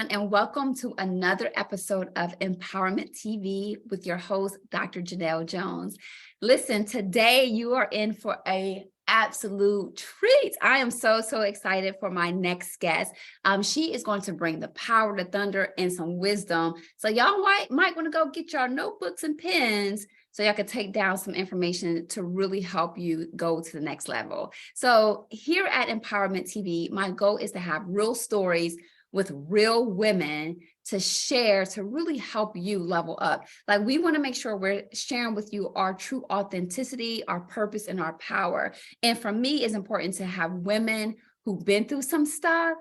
everyone, and welcome to another episode of Empowerment TV with your host, Dr. Elle Jones. Listen, today you are in for a absolute treat. I am so excited for my next guest. She is going to bring the power, the thunder, and some wisdom. So y'all might want to go get your notebooks and pens so y'all can take down some information to really help you go to the next level. So here at Empowerment TV, my goal is to have real stories with real women to share, to really help you level up. Like, we want to make sure we're sharing with you our true authenticity, our purpose, and our power. And for me, it's important to have women who've been through some stuff,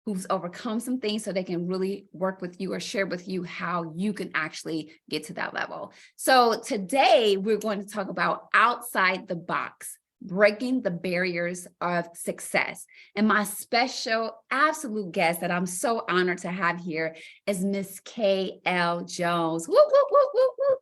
who's overcome some things, so they can really work with you or share with you how you can actually get to that level. So today we're going to talk about outside the box, breaking the barriers of success. And my special absolute guest that I'm so honored to have here is Miss Elle Jones. Woo, woo, woo, woo, woo.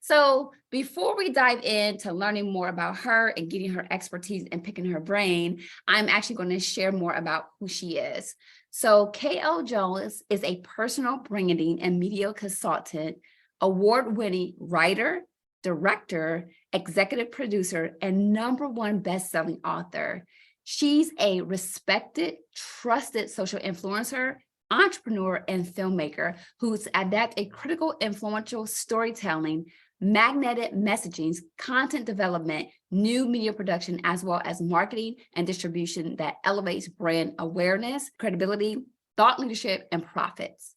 So before we dive into learning more about her and getting her expertise and picking her brain, I'm actually going to share more about who she is. So Elle Jones is a personal branding and media consultant, award-winning writer, director, executive producer, and #1 best-selling author. She's a respected, trusted social influencer, entrepreneur, and filmmaker who's adept at critical, influential storytelling, magnetic messaging, content development, new media production, as well as marketing and distribution that elevates brand awareness, credibility, thought leadership, and profits.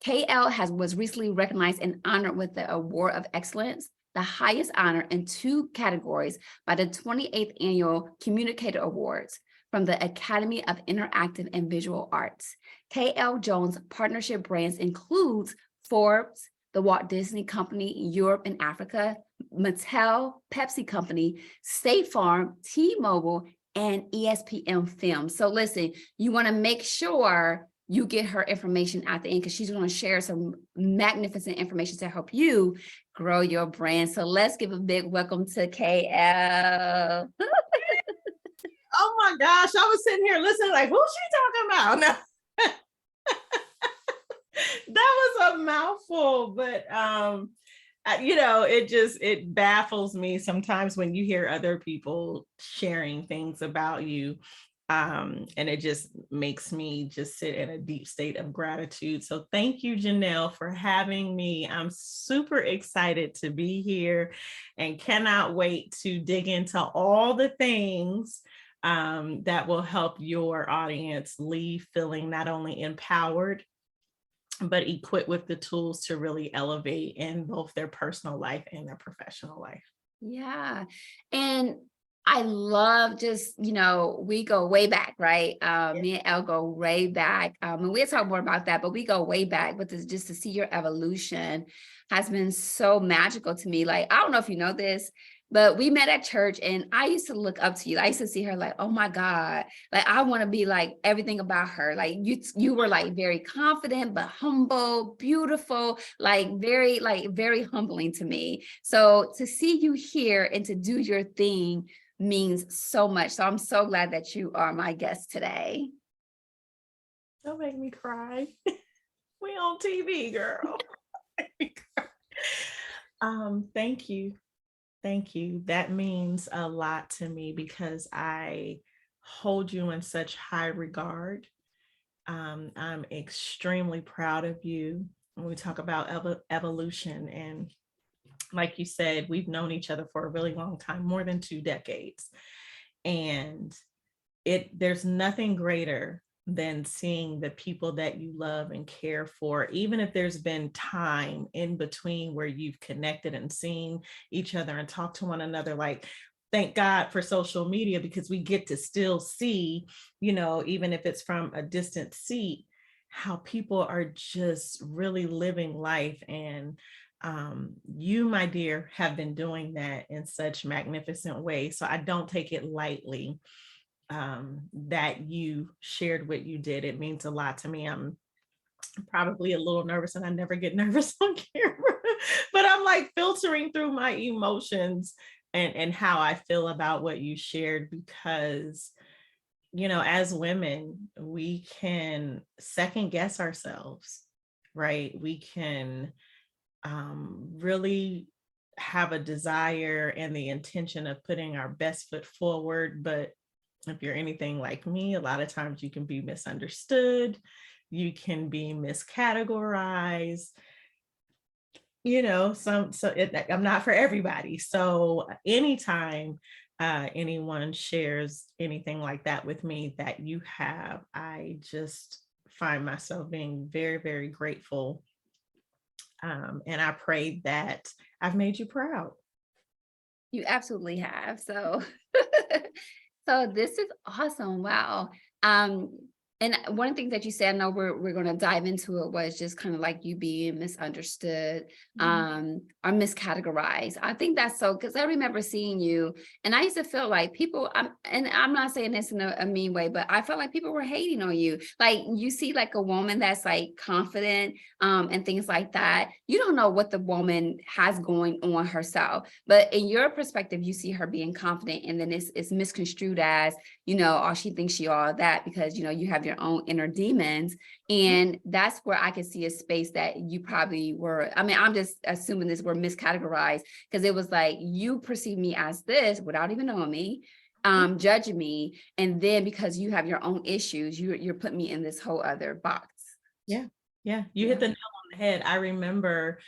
Was recently recognized and honored with the Award of Excellence, the highest honor in 2 categories by the 28th Annual Communicator Awards from the Academy of Interactive and Visual Arts. Elle Jones partnership brands includes Forbes, the Walt Disney Company, Europe and Africa, Mattel, Pepsi Company, State Farm, T-Mobile, and ESPN Films. So listen, you want to make sure you get her information at the end, because she's going to share some magnificent information to help you grow your brand. So let's give a big welcome to Elle. Oh my gosh, I was sitting here listening like, who's she talking about? No. That was a mouthful, but it baffles me sometimes when you hear other people sharing things about you. And it just makes me just sit in a deep state of gratitude. So thank you, Janelle, for having me. I'm super excited to be here and cannot wait to dig into all the things that will help your audience leave feeling not only empowered, but equipped with the tools to really elevate in both their personal life and their professional life. Yeah. And I love just, we go way back, right? Me and Elle go way back. And we'll talk more about that, but we go way back. But just to see your evolution has been so magical to me. Like, I don't know if you know this, but we met at church and I used to look up to you. I used to see her like, oh my God, like I want to be like everything about her. Like you were like very confident, but humble, beautiful, like very humbling to me. So to see you here and to do your thing means so much. So I'm so glad that you are my guest today. Don't make me cry. We on TV, girl. Thank you. Thank you. That means a lot to me because I hold you in such high regard. I'm extremely proud of you when we talk about evolution. And like you said, we've known each other for a really long time, more than 2 decades. And there's nothing greater than seeing the people that you love and care for, even if there's been time in between where you've connected and seen each other and talked to one another. Like, thank God for social media, because we get to still see, even if it's from a distant seat, how people are just really living life. And you, my dear, have been doing that in such magnificent ways. So I don't take it lightly that you shared what you did. It means a lot to me. I'm probably a little nervous, and I never get nervous on camera, but I'm like filtering through my emotions and how I feel about what you shared, because as women, we can second guess ourselves, right? We can really have a desire and the intention of putting our best foot forward. But if you're anything like me, a lot of times you can be misunderstood, you can be miscategorized, I'm not for everybody. So anytime anyone shares anything like that with me that you have, I just find myself being very, very grateful. And I pray that I've made you proud. You absolutely have. So, so this is awesome. Wow. Um, and one of the things that you said, I know we're going to dive into it, was just kind of like you being misunderstood, or miscategorized. I think that's so, because I remember seeing you, and I used to feel like people, and I'm not saying this in a mean way, but I felt like people were hating on you. Like, you see like a woman that's like confident, and things like that. You don't know what the woman has going on herself, but in your perspective, you see her being confident, and then it's misconstrued as, oh, she thinks she all that, because, you have your own inner demons. And that's where I could see a space that you probably were. I mean, I'm just assuming this were miscategorized, because it was like you perceive me as this without even knowing me, judging me. And then because you have your own issues, you're putting me in this whole other box. Yeah. Yeah. You hit the nail on the head. I remember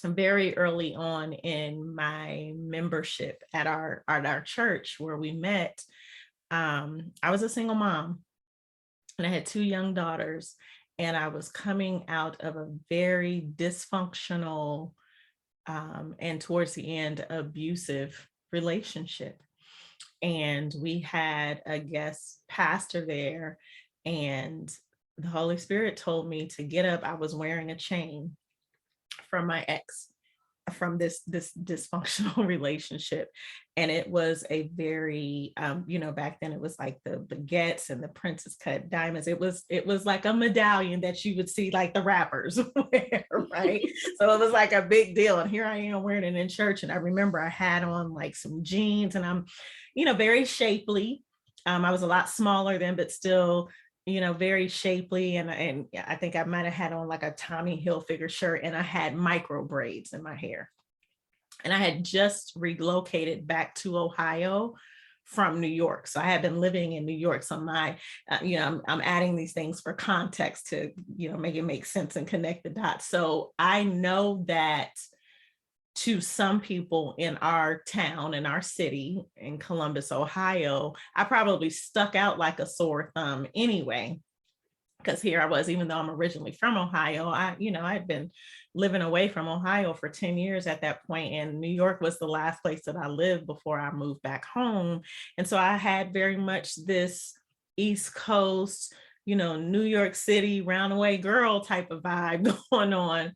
very early on in my membership at our church where we met, I was a single mom and I had 2 young daughters, and I was coming out of a very dysfunctional and towards the end abusive relationship. And we had a guest pastor there, and the Holy Spirit told me to get up. I was wearing a chain from my ex, from this dysfunctional relationship. And it was a very back then it was like the baguettes and the princess cut diamonds. It was like a medallion that you would see like the rappers wear, right? So it was like a big deal, and here I am wearing it in church. And I remember I had on like some jeans, and I'm very shapely. I was a lot smaller then, but still very shapely. And I think I might have had on like a Tommy Hilfiger shirt, and I had micro braids in my hair. And I had just relocated back to Ohio from New York. So I had been living in New York. So I'm adding these things for context to, make it make sense and connect the dots. So I know that to some people in our town, in our city, in Columbus, Ohio, I probably stuck out like a sore thumb anyway, because here I was, even though I'm originally from Ohio, I'd been living away from Ohio for 10 years at that point, and New York was the last place that I lived before I moved back home. And so I had very much this East Coast, New York City roundaway girl type of vibe going on.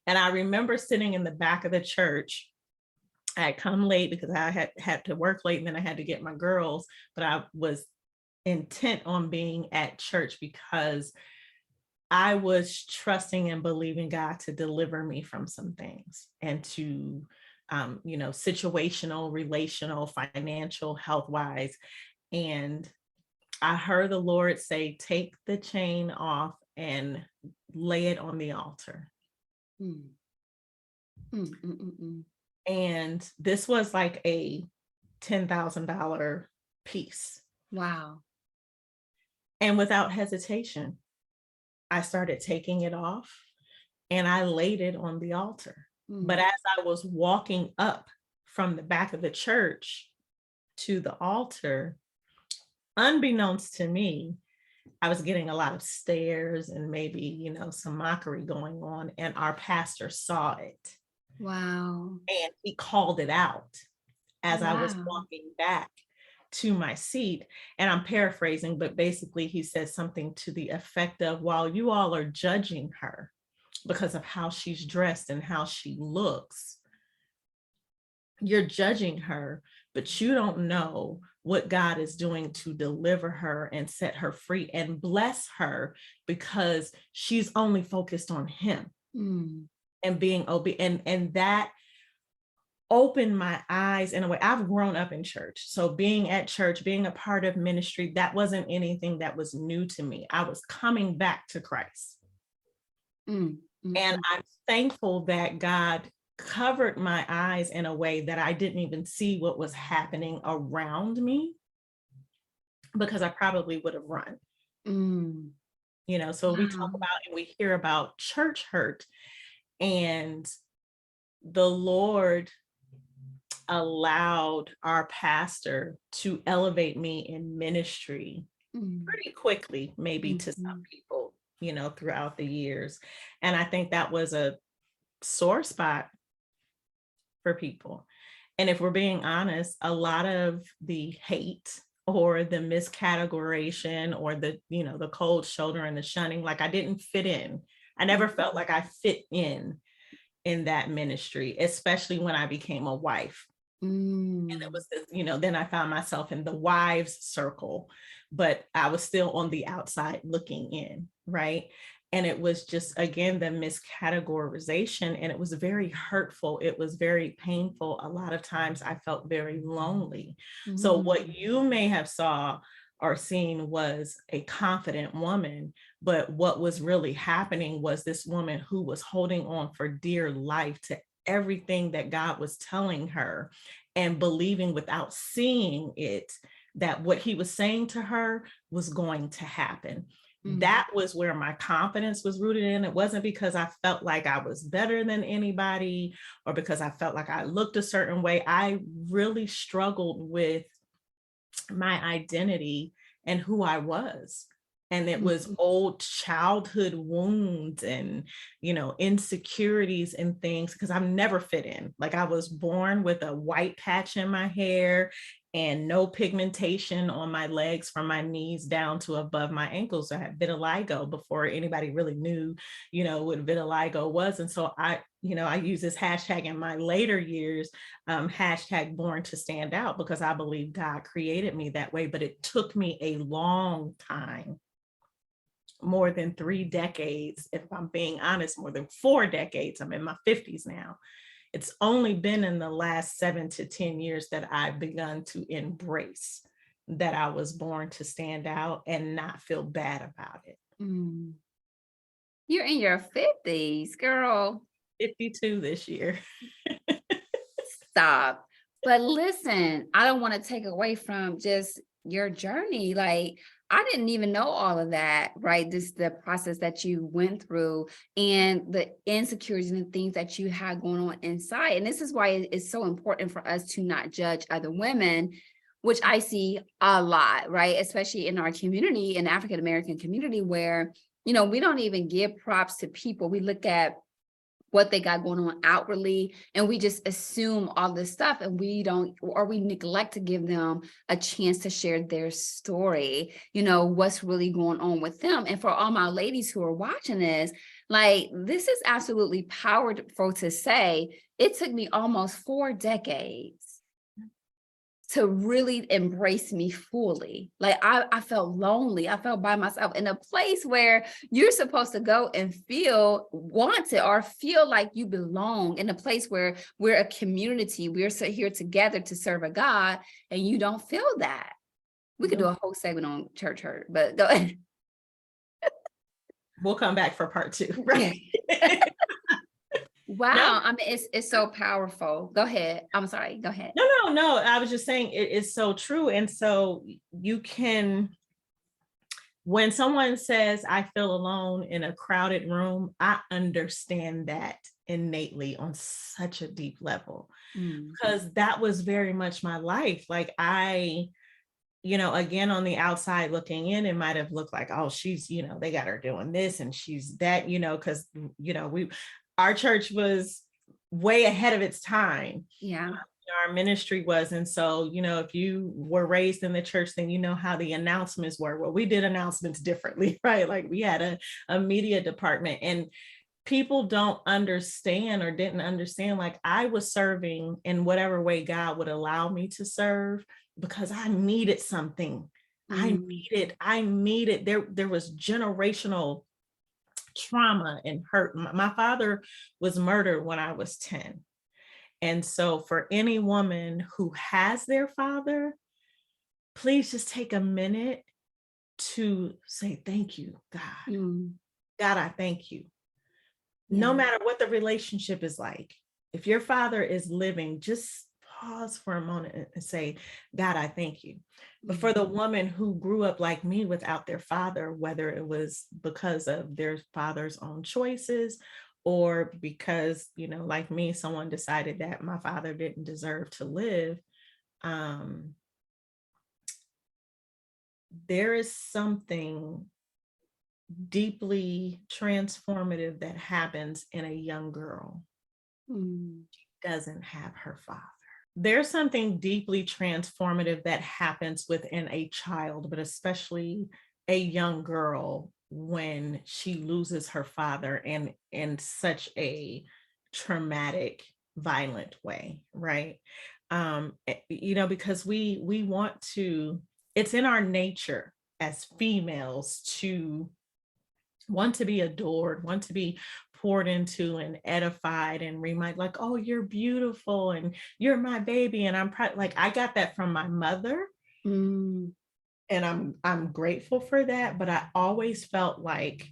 And I remember sitting in the back of the church. I had come late because I had to work late, and then I had to get my girls, but I was intent on being at church because I was trusting and believing God to deliver me from some things, and to, situational, relational, financial, health wise. And I heard the Lord say, take the chain off and lay it on the altar. Mm. And this was like a $10,000 piece. Wow. And without hesitation, I started taking it off and I laid it on the altar. But as I was walking up from the back of the church to the altar, unbeknownst to me, I was getting a lot of stares and maybe, some mockery going on. And our pastor saw it. Wow. And he called it out as I was walking back to my seat. And I'm paraphrasing, but basically he said something to the effect of, while you all are judging her because of how she's dressed and how she looks, you're judging her, but you don't know what God is doing to deliver her and set her free and bless her, because she's only focused on him and being obedient. And that opened my eyes in a way. I've grown up in church. So being at church, being a part of ministry, that wasn't anything that was new to me. I was coming back to Christ. Mm, And mhm, I'm thankful that God covered my eyes in a way that I didn't even see what was happening around me, because I probably would have run. mm. So we talk Wow. about and we hear about church hurt, and the Lord allowed our pastor to elevate me in ministry Mm, pretty quickly, maybe to some mhm, people, throughout the years. And I think that was a sore spot for people. And if we're being honest, a lot of the hate or the miscategorization or the cold shoulder and the shunning, like I didn't fit in. I never felt like I fit in that ministry, especially when I became a wife. And it mm, was, then I found myself in the wives circle, but I was still on the outside looking in, right? And it was just, again, the miscategorization, and it was very hurtful. It was very painful. A lot of times I felt very lonely. So mm, what you may have saw or seen was a confident woman, but what was really happening was this woman who was holding on for dear life to everything that God was telling her, and believing without seeing it that what he was saying to her was going to happen. mm, That was where my confidence was rooted in. It wasn't because I felt like I was better than anybody or because I felt like I looked a certain way. I really struggled with my identity and who I was. And it was mhm, old childhood wounds and, insecurities and things, because I've never fit in. Like I was born with a white patch in my hair and no pigmentation on my legs from my knees down to above my ankles. I had vitiligo before anybody really knew, what vitiligo was. And so I use this hashtag in my later years, hashtag born to stand out, because I believe God created me that way. But it took me a long time, more than 3 decades, if I'm being honest, more than 4 decades. I'm in my 50s now. It's only been in the last 7 to 10 years that I've begun to embrace that I was born to stand out and not feel bad about it. mm. You're in your 50s, girl. 52 this year. Stop. But listen, I don't want to take away from just your journey. Like, I didn't even know all of that, right? This the process that you went through and the insecurities and the things that you had going on inside. And this is why it's so important for us to not judge other women, which I see a lot, right? Especially in our community, in African American community, where we don't even give props to people. We look at what they got going on outwardly, and we just assume all this stuff, and we don't, or we neglect to give them a chance to share their story, what's really going on with them. And for all my ladies who are watching this, like, this is absolutely powerful to say. It took me almost 4 decades to really embrace me fully. Like, I felt lonely. I felt by myself in a place where you're supposed to go and feel wanted or feel like you belong, in a place where we're a community. We're here together to serve a God, and you don't feel that. We could do Nope. a whole segment on church hurt, but go ahead. We'll come back for part 2. Yeah. Right. No, Wow. I mean, it's so powerful. Go ahead. I'm sorry. Go ahead. no. I was just saying it is so true. And so you can, when someone says, I feel alone in a crowded room, I understand that innately on such a deep level, Mm, because that was very much my life. Like again, on the outside looking in, it might have looked like, oh, she's, they got her doing this and she's that, because, our church was way ahead of its time. yeah. Our ministry was. And so, if you were raised in the church, then you know how the announcements were. Well, we did announcements differently, right? Like we had a media department, and people don't understand or didn't understand, like I was serving in whatever way God would allow me to serve, because I needed something. Mm, I needed, there was generational trauma and hurt. My father was murdered when I was 10. And so for any woman who has their father, please just take a minute to say, thank you, God. Mm, God, I thank you. No yeah. matter what the relationship is like, if your father is living, just pause for a moment and say, God, I thank you. But for the woman who grew up like me without their father, whether it was because of their father's own choices or because, like me, someone decided that my father didn't deserve to live, there is something deeply transformative that happens in a young girl Mm, who doesn't have her father. There's something deeply transformative that happens within a child, but especially a young girl when she loses her father and in such a traumatic, violent way, right? Because we want to, it's in our nature as females to want to be adored, want to be poured into and edified and remind, like, oh, you're beautiful and you're my baby. And I'm proud. Like, I got that from my mother. mm, And I'm grateful for that. But I always felt like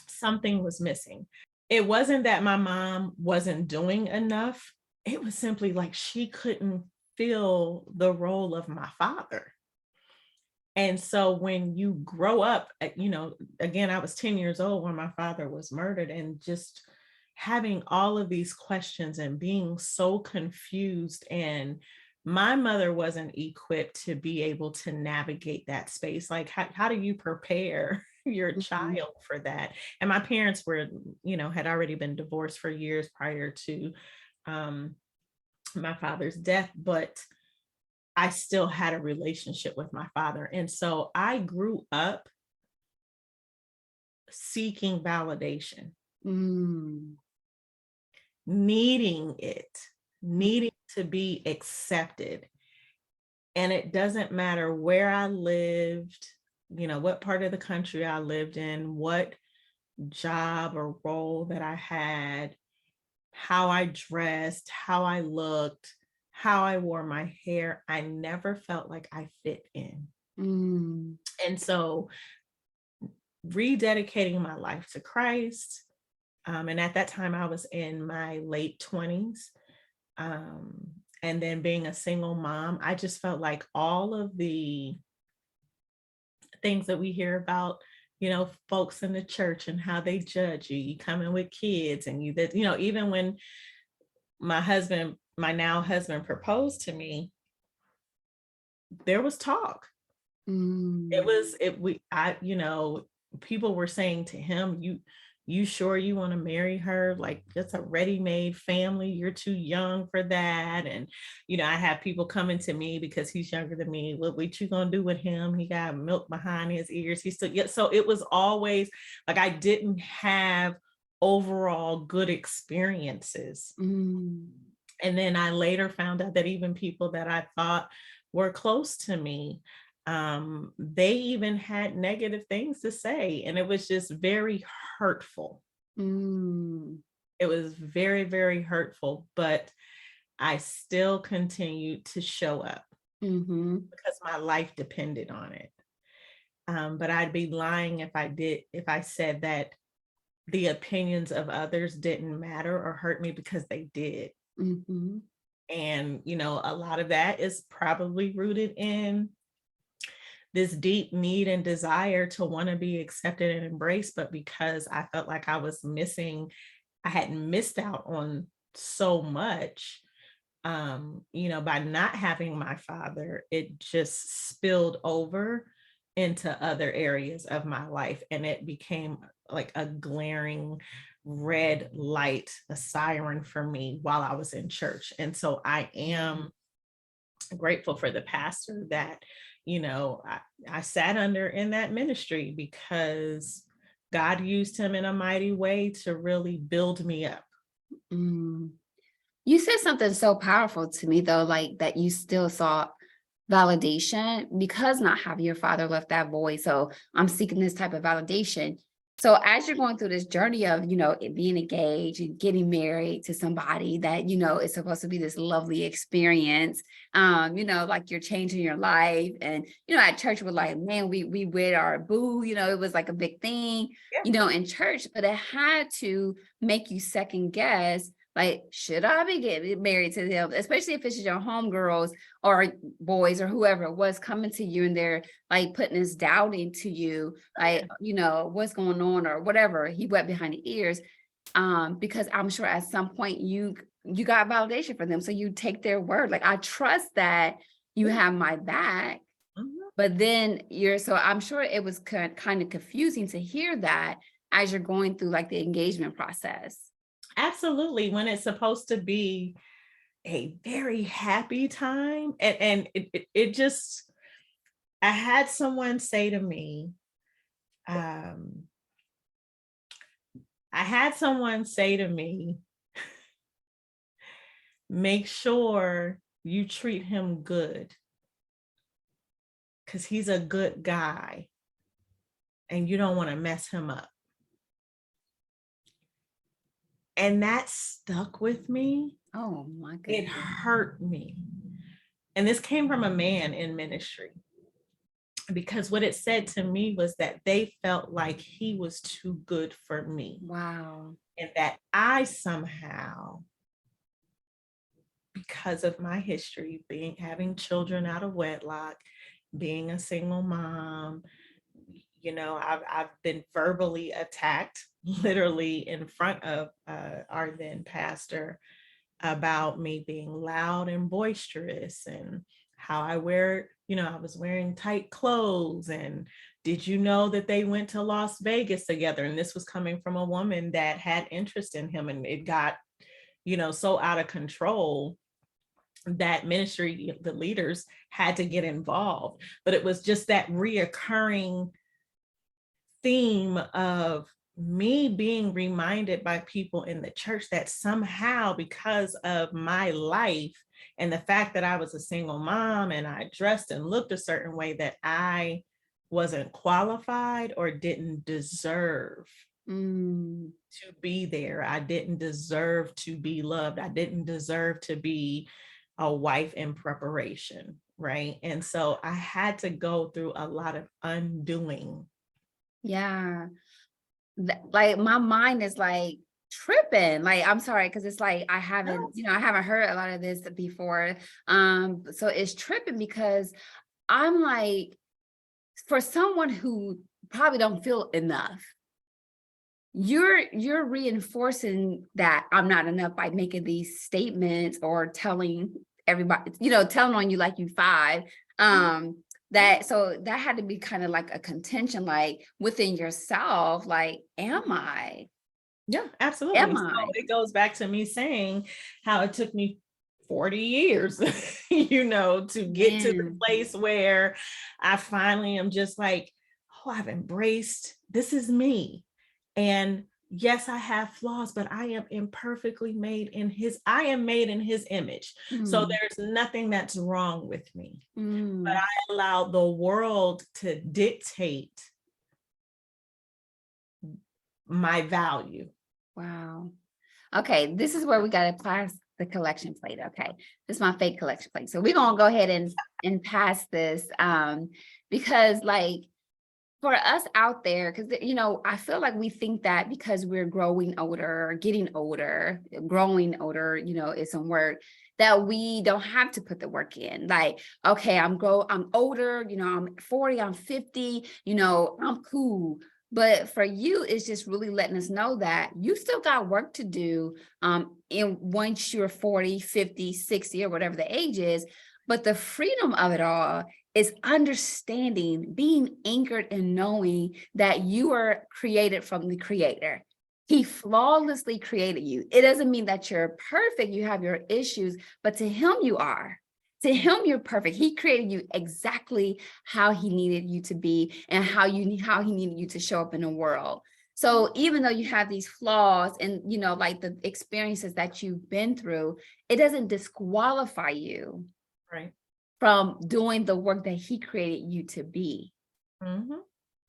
something was missing. It wasn't that my mom wasn't doing enough. It was simply like she couldn't fill the role of my father. And so when you grow up, again, I was 10 years old when my father was murdered, and just having all of these questions and being so confused. And my mother wasn't equipped to be able to navigate that space. Like, how do you prepare your mhm, child for that? And my parents were, had already been divorced for years prior to my father's death, but I still had a relationship with my father. And so I grew up seeking validation, mm, needing it, mm, needing to be accepted. And it doesn't matter where I lived, what part of the country I lived in, what job or role that I had, how I dressed, how I looked, how I wore my hair. I never felt like I fit in. mm, And so rededicating my life to Christ. And at that time, I was in my late 20s. And then being a single mom, I just felt like all of the things that we hear about, folks in the church and how they judge you. You come in with kids and even when my now husband proposed to me, there was talk. It mm, was it we I people were saying to him, you sure you want to marry her? Like, that's a ready-made family, you're too young for that. And I have people coming to me because he's younger than me. What you gonna do with him? He got milk behind his ears. He's still, yeah. So it was always like I didn't have overall good experiences. mm, And then I later found out that even people that I thought were close to me, they even had negative things to say. And it was just very hurtful. mm, It was very, very hurtful, but I still continued to show up mhm, because my life depended on it. But I'd be lying if I said that the opinions of others didn't matter or hurt me, because they did. mhm, And, a lot of that is probably rooted in this deep need and desire to want to be accepted and embraced. But because I felt like I had missed out on so much, by not having my father, it just spilled over into other areas of my life. And it became like a glaring red light, a siren for me while I was in church. And so I am grateful for the pastor that, I sat under in that ministry, because God used him in a mighty way to really build me up. mm. You said something so powerful to me, though, like that you still sought validation because not having your father left that void. So I'm seeking this type of validation. So as you're going through this journey of, being engaged and getting married to somebody that, is supposed to be this lovely experience, like you're changing your life. And, at church we're like, man, we wed our boo, it was like a big thing, Yeah. In church, but it had to make you second guess, like, should I be getting married to them? Especially if it's your homegirls or boys or whoever it was coming to you and they're like putting this doubt into you, like, what's going on or whatever. He wet behind the ears. Because I'm sure at some point you got validation for them. So you take their word. Like, I trust that you have my back. Mhm. But then so I'm sure it was kind of confusing to hear that as you're going through like the engagement process. Absolutely. When it's supposed to be a very happy time. And it just, I had someone say to me, um, make sure you treat him good because he's a good guy and you don't want to mess him up. And that stuck with me. Oh my It goodness. hurt me. And this came from a man in ministry, because what it said to me was that they felt like he was too good for me. Wow. And that I somehow, because of my history, having children out of wedlock, being a single mom, I've been verbally attacked, literally in front of our then pastor, about me being loud and boisterous and how I was wearing tight clothes. And did you know that they went to Las Vegas together? And this was coming from a woman that had interest in him. And it got, so out of control that ministry, the leaders had to get involved. But it was just that reoccurring theme of me being reminded by people in the church that somehow, because of my life and the fact that I was a single mom and I dressed and looked a certain way, that I wasn't qualified or didn't deserve to be there. I didn't deserve to be loved. I didn't deserve to be a wife in preparation, right? And so I had to go through a lot of undoing. Yeah. Like my mind is like tripping. Like, I'm sorry, because it's like I haven't heard a lot of this before. So it's tripping because I'm like, for someone who probably don't feel enough, you're reinforcing that I'm not enough by making these statements or telling everybody, telling on you like you five. So that had to be kind of like a contention, like within yourself, like, am I? Yeah, absolutely. Am So I? it goes back to me saying how it took me 40 years, to get to the Man. place where I finally am just like, oh, I've embraced, this is me. And yes, I have flaws, but I am imperfectly made I am made in his image. So there's nothing that's wrong with me. But I allowed the world to dictate my value. Wow. Okay, this is where we got to pass the collection plate. Okay, this is my fake collection plate. So we're gonna go ahead and pass this, because like for us out there, because I feel like we think that because we're growing older, getting older, growing older, is some work that we don't have to put the work in. Like, okay, I'm older, I'm 40, I'm 50, I'm cool. But for you, it's just really letting us know that you still got work to do, and once you're 40, 50, 60, or whatever the age is. But the freedom of it all is understanding, being anchored in knowing that you are created from the creator. He flawlessly created you. It doesn't mean that you're perfect, you have your issues, but to him you are. To him, you're perfect. He created you exactly how he needed you to be and how he needed you to show up in the world. So even though you have these flaws and, like the experiences that you've been through, it doesn't disqualify you, Right. from doing the work that he created you to be. Mm-hmm.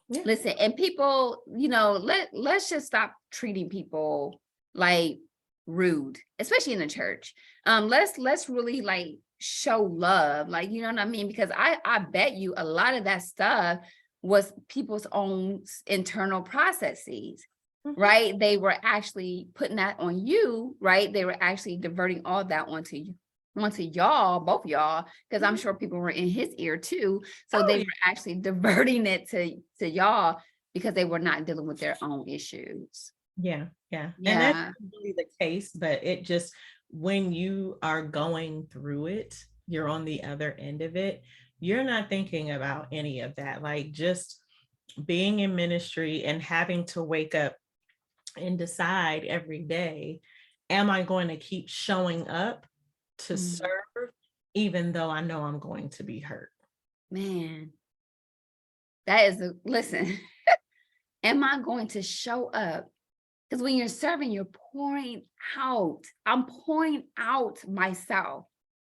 Yeah. Listen, and people, let's just stop treating people like rude, especially in the church. Let's really like show love, like, you know what I mean? Because I bet you a lot of that stuff was people's own internal processes, Mhm. right? They were actually putting that on you, right? They were actually diverting all that onto you, onto y'all, both y'all, because I'm Mhm. sure people were in his ear too. So Oh, they yeah. were actually diverting it to y'all because they were not dealing with their own issues. Yeah, yeah. And that's Yeah. really the case, but it just, when you are going through it, you're on the other end of it, you're not thinking about any of that. Like, just being in ministry and having to wake up and decide every day, am I going to keep showing up to Mm, serve, even though I know I'm going to be hurt? man, that is listen, am I going to show up? Because when you're serving, you're pouring out. I'm pouring out myself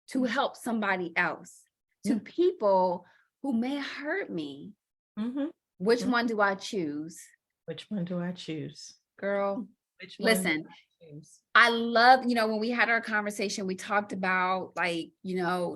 to help somebody else, to Yeah. people who may hurt me. Mm-hmm. Which one do I choose? Which one do I choose? Girl, Which one do listen, I choose? I love, when we had our conversation, we talked about like,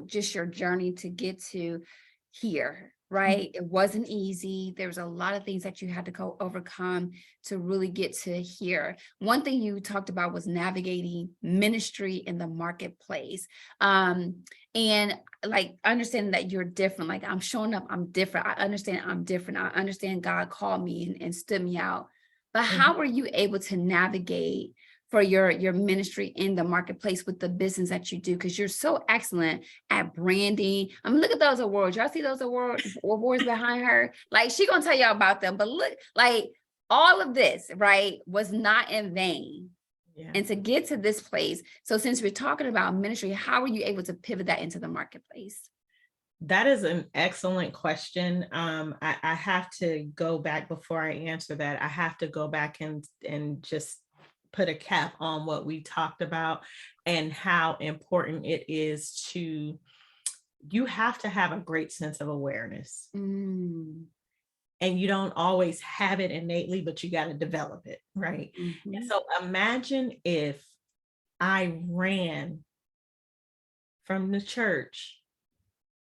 just your journey to get to here, Mhm. right? It wasn't easy. There was a lot of things that you had to go overcome to really get to here. One thing you talked about was navigating ministry in the marketplace. And like understanding that you're different. Like, I'm showing up, I'm different. I understand I'm different. I understand God called me and stood me out. But how were you able to navigate for your ministry in the marketplace with the business that you do? Because you're so excellent at branding. I mean, look at those awards. Y'all see those awards behind her? Like, she gonna tell y'all about them. But look, like, all of this, right, was not in vain. Yeah. And to get to this place. So since we're talking about ministry, how are you able to pivot that into the marketplace? That is an excellent question. I have to go back before I answer that. I have to go back and just put a cap on what we talked about and how important it is to, you have to have a great sense of awareness. Mm, And you don't always have it innately, but you got to develop it, right? And mhm, so imagine if I ran from the church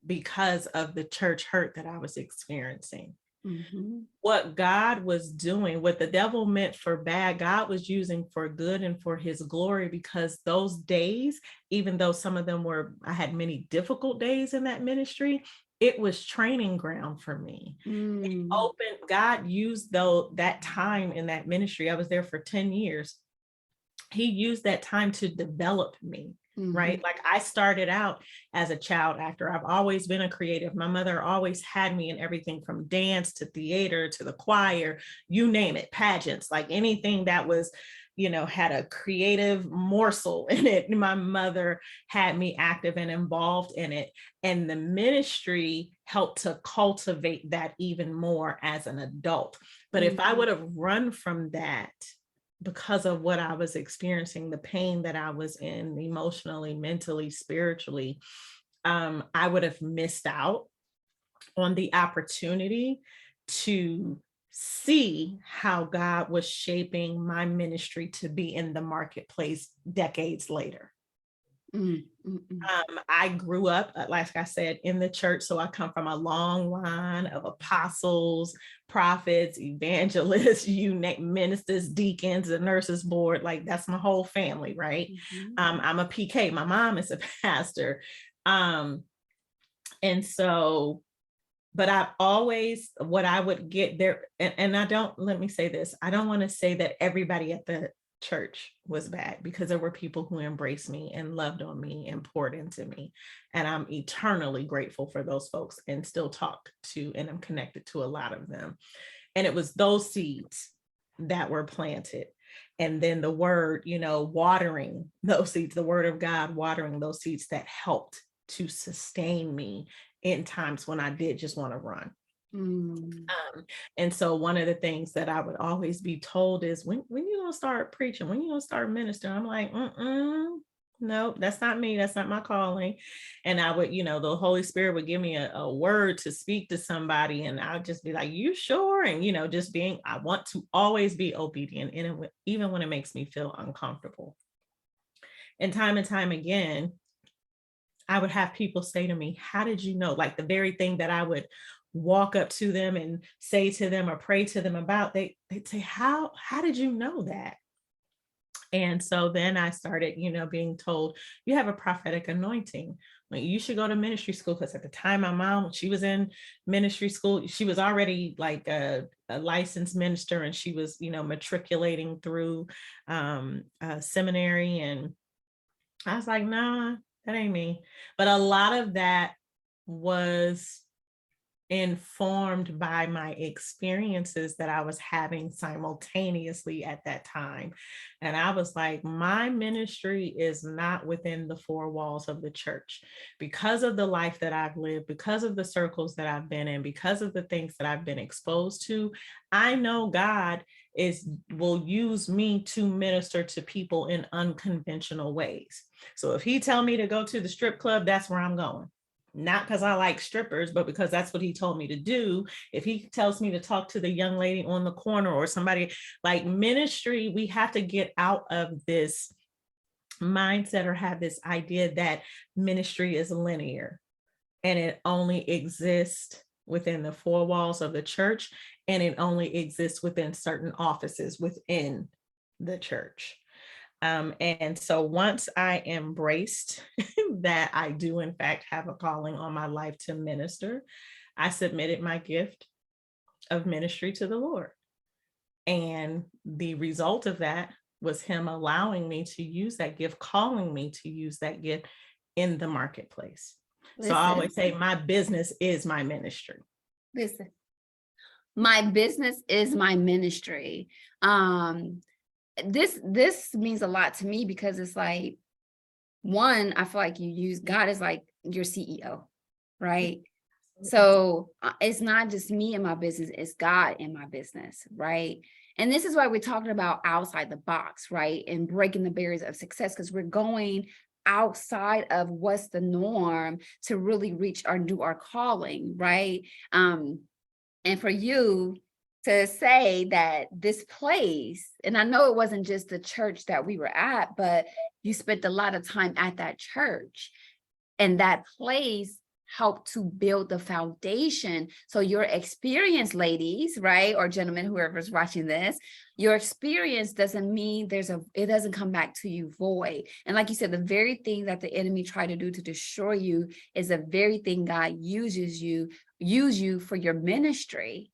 because of the church hurt that I was experiencing. mhm, What God was doing, what the devil meant for bad, God was using for good and for his glory, because those days, even though some of them were, I had many difficult days in that ministry, it was training ground for me. It mm, opened, God used though that time in that ministry. I was there for 10 years. He used that time to develop me, right? mhm, Like, I started out as a child actor. I've always been a creative. My mother always had me in everything from dance to theater to the choir, you name it, pageants, like anything that was, had a creative morsel in it. My mother had me active and involved in it. And the ministry helped to cultivate that even more as an adult. But if I mhm, would have run from that, because of what I was experiencing, the pain that I was in emotionally, mentally, spiritually, I would have missed out on the opportunity to see how God was shaping my ministry to be in the marketplace decades later. mm, mm, mm. I grew up, like I said, in the church. So I come from a long line of apostles, prophets, evangelists, ministers, deacons, the nurses board. Like, that's my whole family, right? Mhm. I'm a PK. My mom is a pastor. Um, and so, but I always, what I would get there, and I don't, let me say this, I don't want to say that everybody at the church was bad, because there were people who embraced me and loved on me and poured into me. And I'm eternally grateful for those folks and still talk to, and I'm connected to a lot of them. And it was those seeds that were planted. And then the word, watering those seeds, the word of God, watering those seeds that helped to sustain me in times when I did just want to run. Mm. And so one of the things that I would always be told is, when you gonna start preaching, when you gonna start ministering? I'm like, nope, that's not me. That's not my calling. And I would, the Holy Spirit would give me a word to speak to somebody. And I'd just be like, you sure? And, I want to always be obedient, even when it makes me feel uncomfortable. And time again, I would have people say to me, how did you know? Like the very thing that I would walk up to them and say to them or pray to them about, they'd say, how did you know that? And so then I started, being told, you have a prophetic anointing. Like, you should go to ministry school. Because at the time, my mom, when she was in ministry school, she was already like a licensed minister, and she was, matriculating through seminary. And I was like, nah, that ain't me. But a lot of that was informed by my experiences that I was having simultaneously at that time. And I was like, my ministry is not within the four walls of the church. Because of the life that I've lived, because of the circles that I've been in, because of the things that I've been exposed to, I know God will use me to minister to people in unconventional ways. So if he tell me to go to the strip club, that's where I'm going. Not because I like strippers, but because that's what he told me to do. If he tells me to talk to the young lady on the corner or somebody, like ministry, we have to get out of this mindset or have this idea that ministry is linear and it only exists within the four walls of the church, and it only exists within certain offices within the church. And so once I embraced that I do in fact have a calling on my life to minister, I submitted my gift of ministry to the Lord. And the result of that was him allowing me to use that gift, calling me to use that gift in the marketplace. So I always say my business is my ministry. Listen, my business is my ministry. This means a lot to me because it's like, one, I feel like you use God as like your CEO, right? So it's not just me and my business, it's God in my business, right? And this is why we're talking about outside the box, right? And breaking the barriers of success, because we're going outside of what's the norm to really reach or do our calling, right? And for you to say that this place, and I know it wasn't just the church that we were at, but you spent a lot of time at that church, and that place helped to build the foundation. So your experience, ladies, right, or gentlemen, whoever's watching this, your experience doesn't mean it doesn't come back to you void. And like you said, the very thing that the enemy tried to do to destroy you is the very thing God use you for your ministry.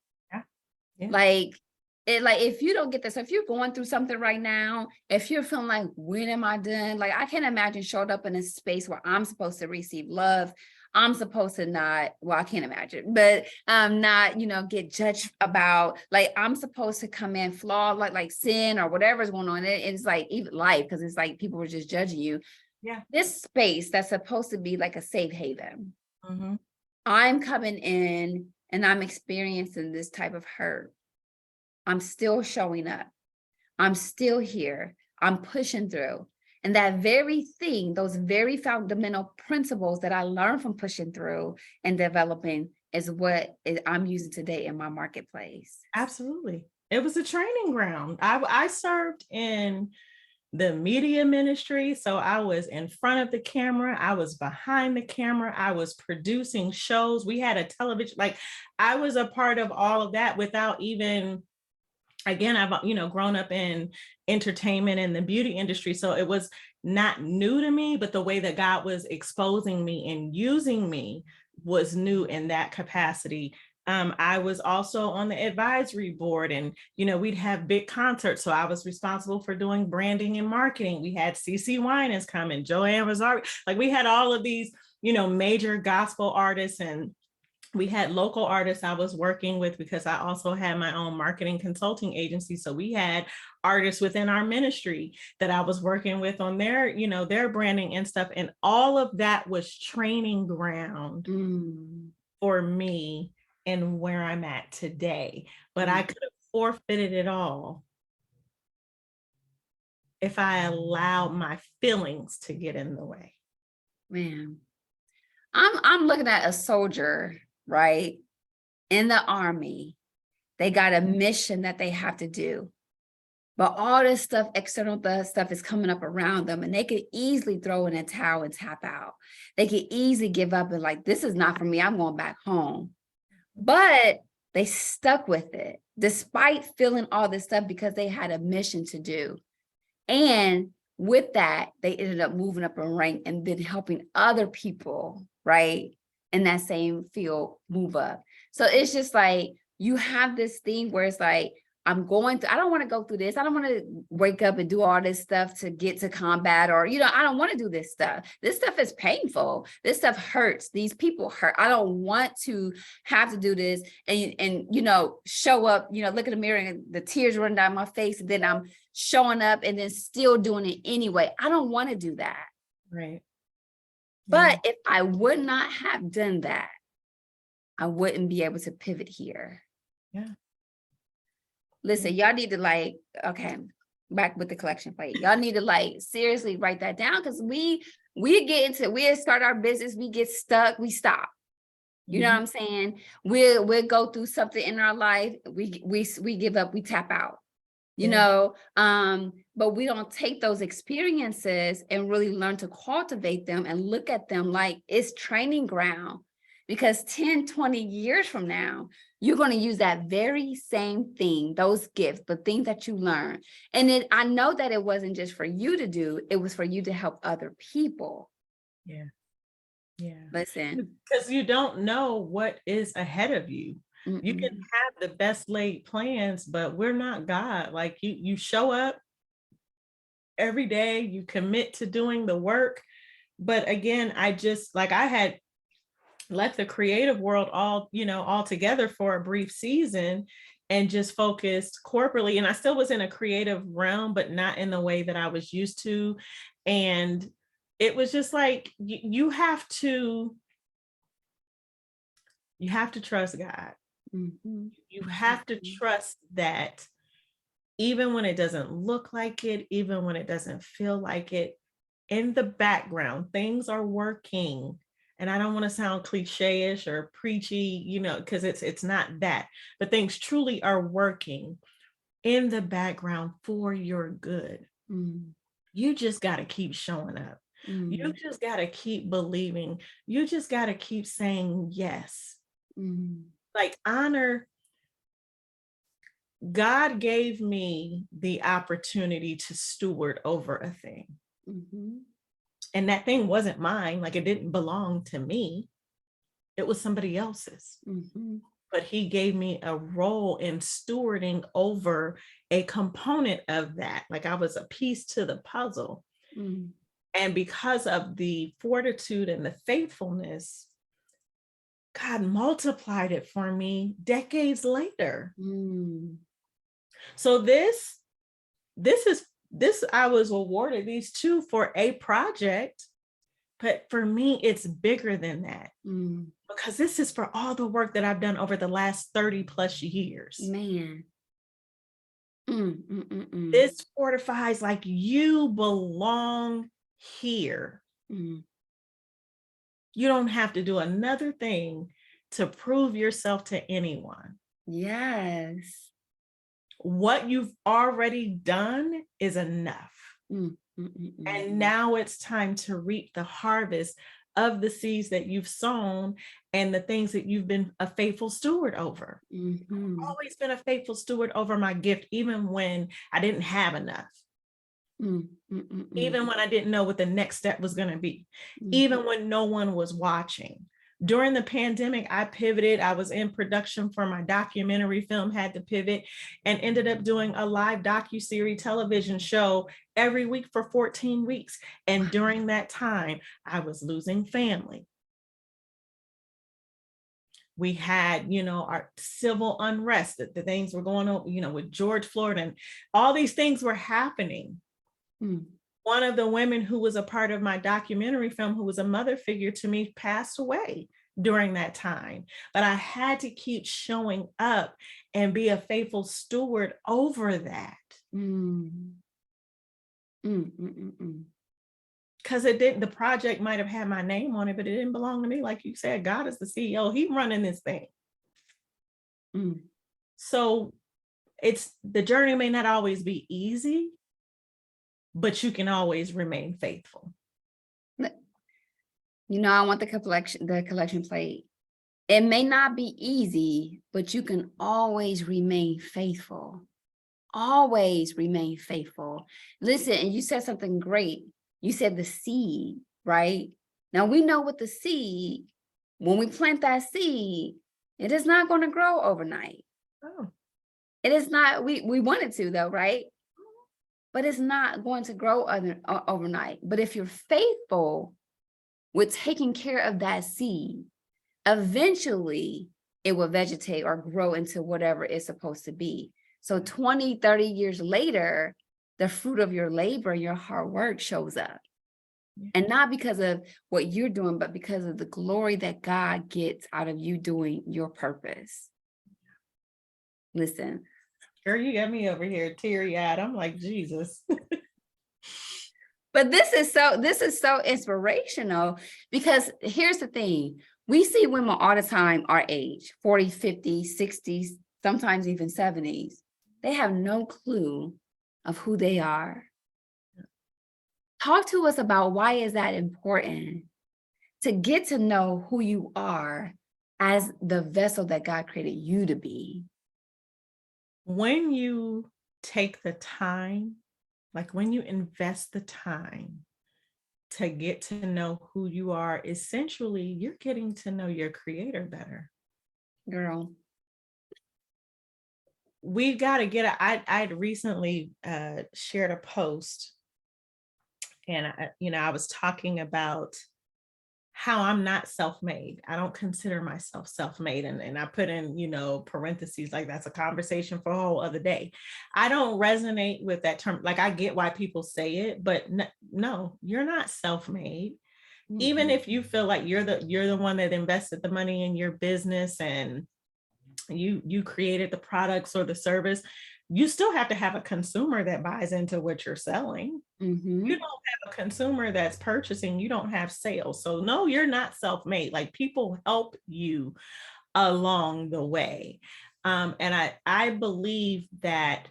Yeah. Like if you don't get this, if you're going through something right now, if you're feeling like, when am I done? Like, I can't imagine showing up in a space where I'm supposed to receive love. I'm supposed to not, well, I can't imagine, but not, get judged about, like, I'm supposed to come in flawed, like sin or whatever's going on. It's like even life, because it's like people were just judging you. Yeah. This space that's supposed to be like a safe haven. Mm-hmm. I'm coming in and I'm experiencing this type of hurt. I'm still showing up. I'm still here. I'm pushing through. And that very thing, those very fundamental principles that I learned from pushing through and developing is what I'm using today in my marketplace. Absolutely. It was a training ground. I served in the media ministry. So I was in front of the camera. I was behind the camera. I was producing shows. We had a television, like I was a part of all of that without even, again, I've, grown up in entertainment and the beauty industry. So it was not new to me, but the way that God was exposing me and using me was new in that capacity. I was also on the advisory board, and we'd have big concerts, so I was responsible for doing branding and marketing. We had CeCe Winans come and Joanne Rosari, like we had all of these major gospel artists, and we had local artists I was working with because I also had my own marketing consulting agency. So we had artists within our ministry that I was working with on their, their branding and stuff. And all of that was training ground for me and where I'm at today. But I could have forfeited it all if I allow my feelings to get in the way. Man, I'm looking at a soldier, right? In the army. They got a mission that they have to do. But all this stuff, external stuff is coming up around them, and they could easily throw in a towel and tap out. They could easily give up and like, this is not for me. I'm going back home. But they stuck with it despite feeling all this stuff because they had a mission to do. And with that, they ended up moving up in rank and then helping other people, right, in that same field move up. So it's just like, you have this thing where it's like, I don't want to go through this. I don't want to wake up and do all this stuff to get to combat, or, I don't want to do this stuff. This stuff is painful. This stuff hurts. These people hurt. I don't want to have to do this and show up, look in the mirror and the tears run down my face, and then I'm showing up and then still doing it anyway. I don't want to do that. Right. But if I would not have done that, I wouldn't be able to pivot here. Yeah. Listen, y'all need to okay, back with the collection plate. Y'all need to seriously write that down, because we start our business, we get stuck, we stop. You know what I'm saying? We'll go through something in our life, we give up, we tap out. But we don't take those experiences and really learn to cultivate them and look at them like it's training ground. Because 10, 20 years from now, you're going to use that very same thing, those gifts, the things that you learn. And I know that it wasn't just for you to do, it was for you to help other people. Yeah. Yeah. Listen. Because you don't know what is ahead of you. Mm-mm. You can have the best laid plans, but we're not God. Like you show up every day, you commit to doing the work. But again, I had left the creative world all together for a brief season and just focused corporately. And I still was in a creative realm, but not in the way that I was used to. And it was just like, you have to trust God. Mm-hmm. You have to trust that even when it doesn't look like it, even when it doesn't feel like it, in the background, things are working. And I don't want to sound cliche-ish or preachy, because it's not that, but things truly are working in the background for your good. Mm. You just got to keep showing up. Mm. You just got to keep believing. You just got to keep saying yes. Mm. Like, honor. God gave me the opportunity to steward over a thing. Mm-hmm. And that thing wasn't mine. Like, it didn't belong to me. It was somebody else's. Mm-hmm. But he gave me a role in stewarding over a component of that. Like, I was a piece to the puzzle. Mm. And because of the fortitude and the faithfulness, God multiplied it for me decades later. Mm. So this I was awarded these two for a project, but for me, it's bigger than that. Mm. Because this is for all the work that I've done over the last 30 plus years. Man. This fortifies, like, you belong here. Mm. You don't have to do another thing to prove yourself to anyone. Yes. What you've already done is enough. And now it's time to reap the harvest of the seeds that you've sown and the things that you've been a faithful steward over. I've always been a faithful steward over my gift, even when I didn't have enough. Even when I didn't know what the next step was going to be, even when no one was watching. During the pandemic, I pivoted. I was in production for my documentary film, had to pivot, and ended up doing a live docuseries television show every week for 14 weeks. And during that time, I was losing family. We had, our civil unrest, the things were going on, with George Floyd, and all these things were happening. One of the women who was a part of my documentary film, who was a mother figure to me, passed away during that time. But I had to keep showing up and be a faithful steward over that. Mm, mm, mm, mm. Because it didn't, the project might have had my name on it, but it didn't belong to me. Like you said, God is the CEO. He's running this thing. Mm. So the journey may not always be easy, but you can always remain faithful. I want the collection plate. It may not be easy, but you can always remain faithful. Always remain faithful. Listen, and you said something great. You said the seed, right? Now we know with the seed, when we plant that seed, it is not going to grow overnight. Oh. It is not, we want it to though, right? But it's not going to grow overnight. But if you're faithful with taking care of that seed, eventually it will vegetate or grow into whatever it's supposed to be. So 20, 30 years later, the fruit of your labor, your hard work shows up. And not because of what you're doing, but because of the glory that God gets out of you doing your purpose. Listen. Girl, you got me over here teary-eyed. I'm like, Jesus. But this is so inspirational, because here's the thing. We see women all the time our age, 40, 50, 60s, sometimes even 70s. They have no clue of who they are. Talk to us about why is that important to get to know who you are as the vessel that God created you to be. When you take the time, like when you invest the time to get to know who you are, essentially you're getting to know your creator better. Girl. We've got to get I'd recently shared a post, and I was talking about how I'm not self-made. I don't consider myself self-made. And I put in, parentheses, like that's a conversation for a whole other day. I don't resonate with that term. Like I get why people say it, but no, you're not self-made. Mm-hmm. Even if you feel like you're the one that invested the money in your business and you created the products or the service, you still have to have a consumer that buys into what you're selling. Mm-hmm. You don't have a consumer that's purchasing, you don't have sales. So no, you're not self-made. Like people help you along the way. And I believe that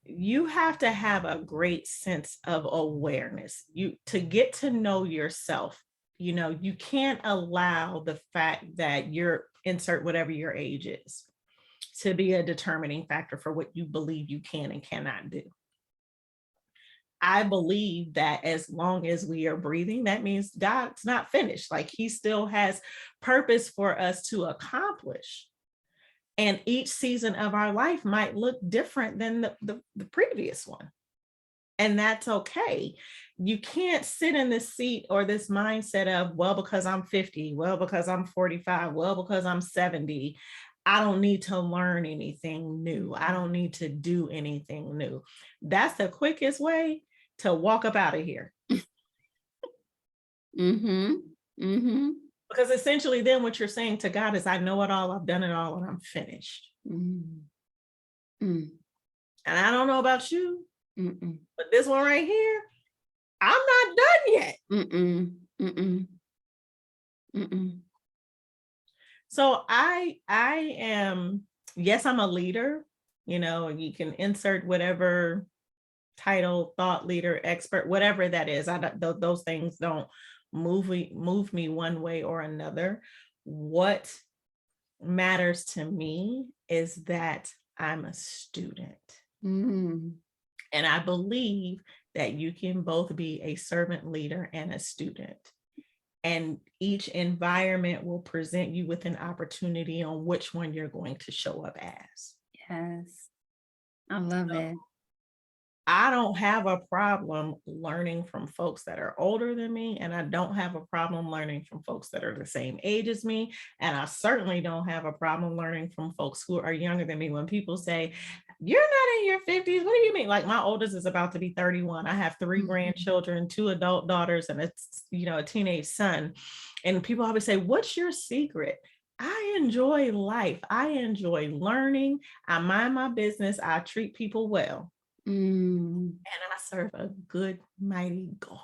you have to have a great sense of awareness. To get to know yourself, you can't allow the fact that you're insert whatever your age is to be a determining factor for what you believe you can and cannot do. I believe that as long as we are breathing, that means God's not finished. Like he still has purpose for us to accomplish. And each season of our life might look different than the previous one. And that's okay. You can't sit in this seat or this mindset of, well, because I'm 50, well, because I'm 45, well, because I'm 70, I don't need to learn anything new. I don't need to do anything new. That's the quickest way to walk up out of here. Mm-hmm. Mm-hmm. Because essentially then what you're saying to God is, I know it all, I've done it all, and I'm finished. Mm-hmm. Mm. And I don't know about you, but this one right here, I'm not done yet. So I am, yes, I'm a leader, you can insert whatever title, thought leader, expert, whatever that is. Those things don't move me one way or another. What matters to me is that I'm a student. Mm. And I believe that you can both be a servant leader and a student. And each environment will present you with an opportunity on which one you're going to show up as. Yes. I love it. I don't have a problem learning from folks that are older than me, and I don't have a problem learning from folks that are the same age as me, and I certainly don't have a problem learning from folks who are younger than me. When people say, you're not in your 50s, what do you mean? Like my oldest is about to be 31. I have 3 grandchildren, 2 adult daughters, and a teenage son. And people always say, what's your secret? I enjoy life. I enjoy learning. I mind my business. I treat people well. Mm, And I serve a good, mighty God.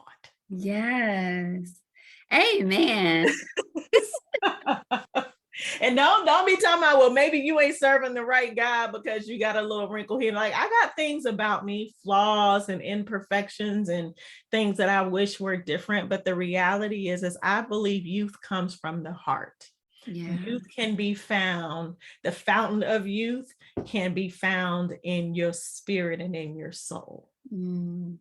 yes. Amen. And don't be talking about, well, maybe you ain't serving the right God because you got a little wrinkle here. Like, I got things about me, flaws and imperfections and things that I wish were different. But the reality is I believe youth comes from the heart. Yeah. Youth can be found, the fountain of youth can be found in your spirit and in your soul. Mm,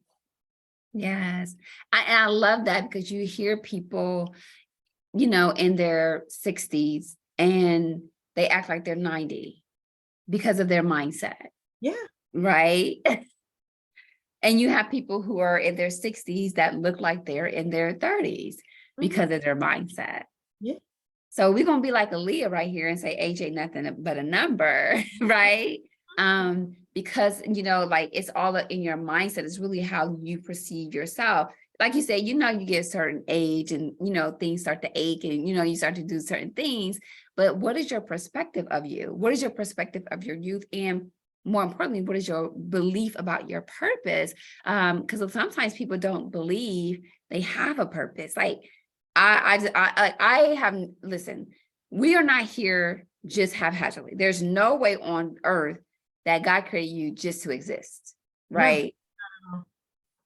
yes. And I love that, because you hear people, in their 60s and they act like they're 90 because of their mindset, Yeah. right? And you have people who are in their 60s that look like they're in their 30s because of their mindset. Yeah. So we're gonna be like Aaliyah right here and say age ain't nothing but a number, right? Because like, it's all in your mindset. It's really how you perceive yourself. Like you said, you get a certain age and things start to ache and you start to do certain things. But what is your perspective of you? What is your perspective of your youth? And more importantly, what is your belief about your purpose? Because sometimes people don't believe they have a purpose. Like, I haven't, listen, we are not here just haphazardly. There's no way on earth that God created you just to exist, right? No.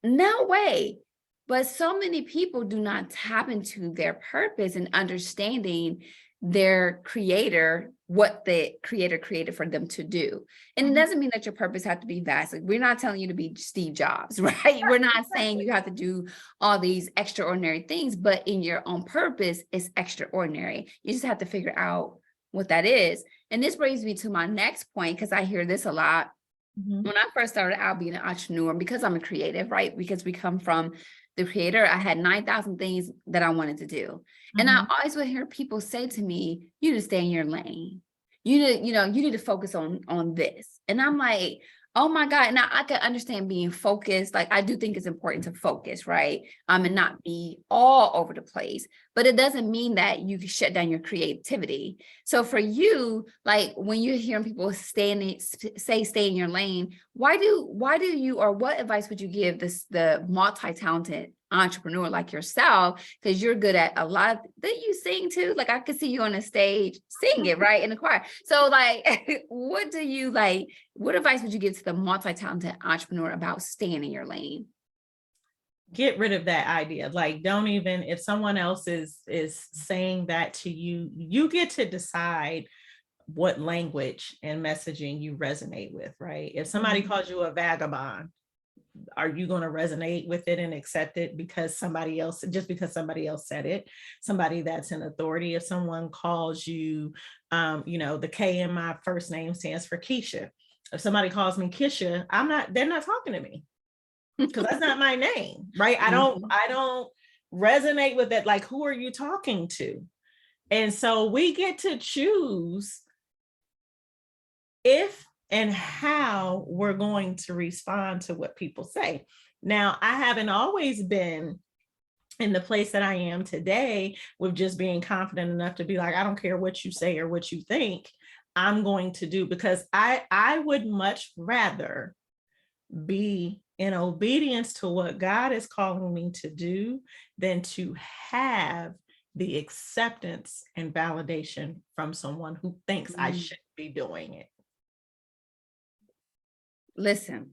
No way. But so many people do not tap into their purpose and understanding their creator, what the creator created for them to do. And it doesn't mean that your purpose has to be vast. Like, we're not telling you to be Steve Jobs, right? We're not saying you have to do all these extraordinary things, but in your own purpose, it's extraordinary. You just have to figure out what that is. And this brings me to my next point, because I hear this a lot. When I first started out being an entrepreneur, because I'm a creative, right? Because we come from the creator, I had 9,000 things that I wanted to do. And I always would hear people say to me, you need to stay in your lane. You need to focus on this. And I'm like, oh my God. Now I can understand being focused. Like, I do think it's important to focus, right? And not be all over the place. But it doesn't mean that you can shut down your creativity. So for you, like, when you're hearing people stay in your lane, why do you, or what advice would you give the multi-talented entrepreneur like yourself? Because you're good at a lot of, that you sing too. Like, I could see you on a stage singing, right, in the choir. So like, what advice would you give to the multi-talented entrepreneur about staying in your lane? Get rid of that idea. Like, don't even, if someone else is saying that to you, you get to decide what language and messaging you resonate with, right? If somebody calls you a vagabond, are you going to resonate with it and accept it because somebody else said it? Somebody that's in authority. If someone calls you, the K in my first name stands for Keisha. If somebody calls me Kisha, they're not talking to me, because that's not my name, right? I don't resonate with it. Like, who are you talking to? And so we get to choose if and how we're going to respond to what people say. Now, I haven't always been in the place that I am today with just being confident enough to be like, I don't care what you say or what you think, I'm going to do, because I would much rather be in obedience to what God is calling me to do than to have the acceptance and validation from someone who thinks I should be doing it. Listen.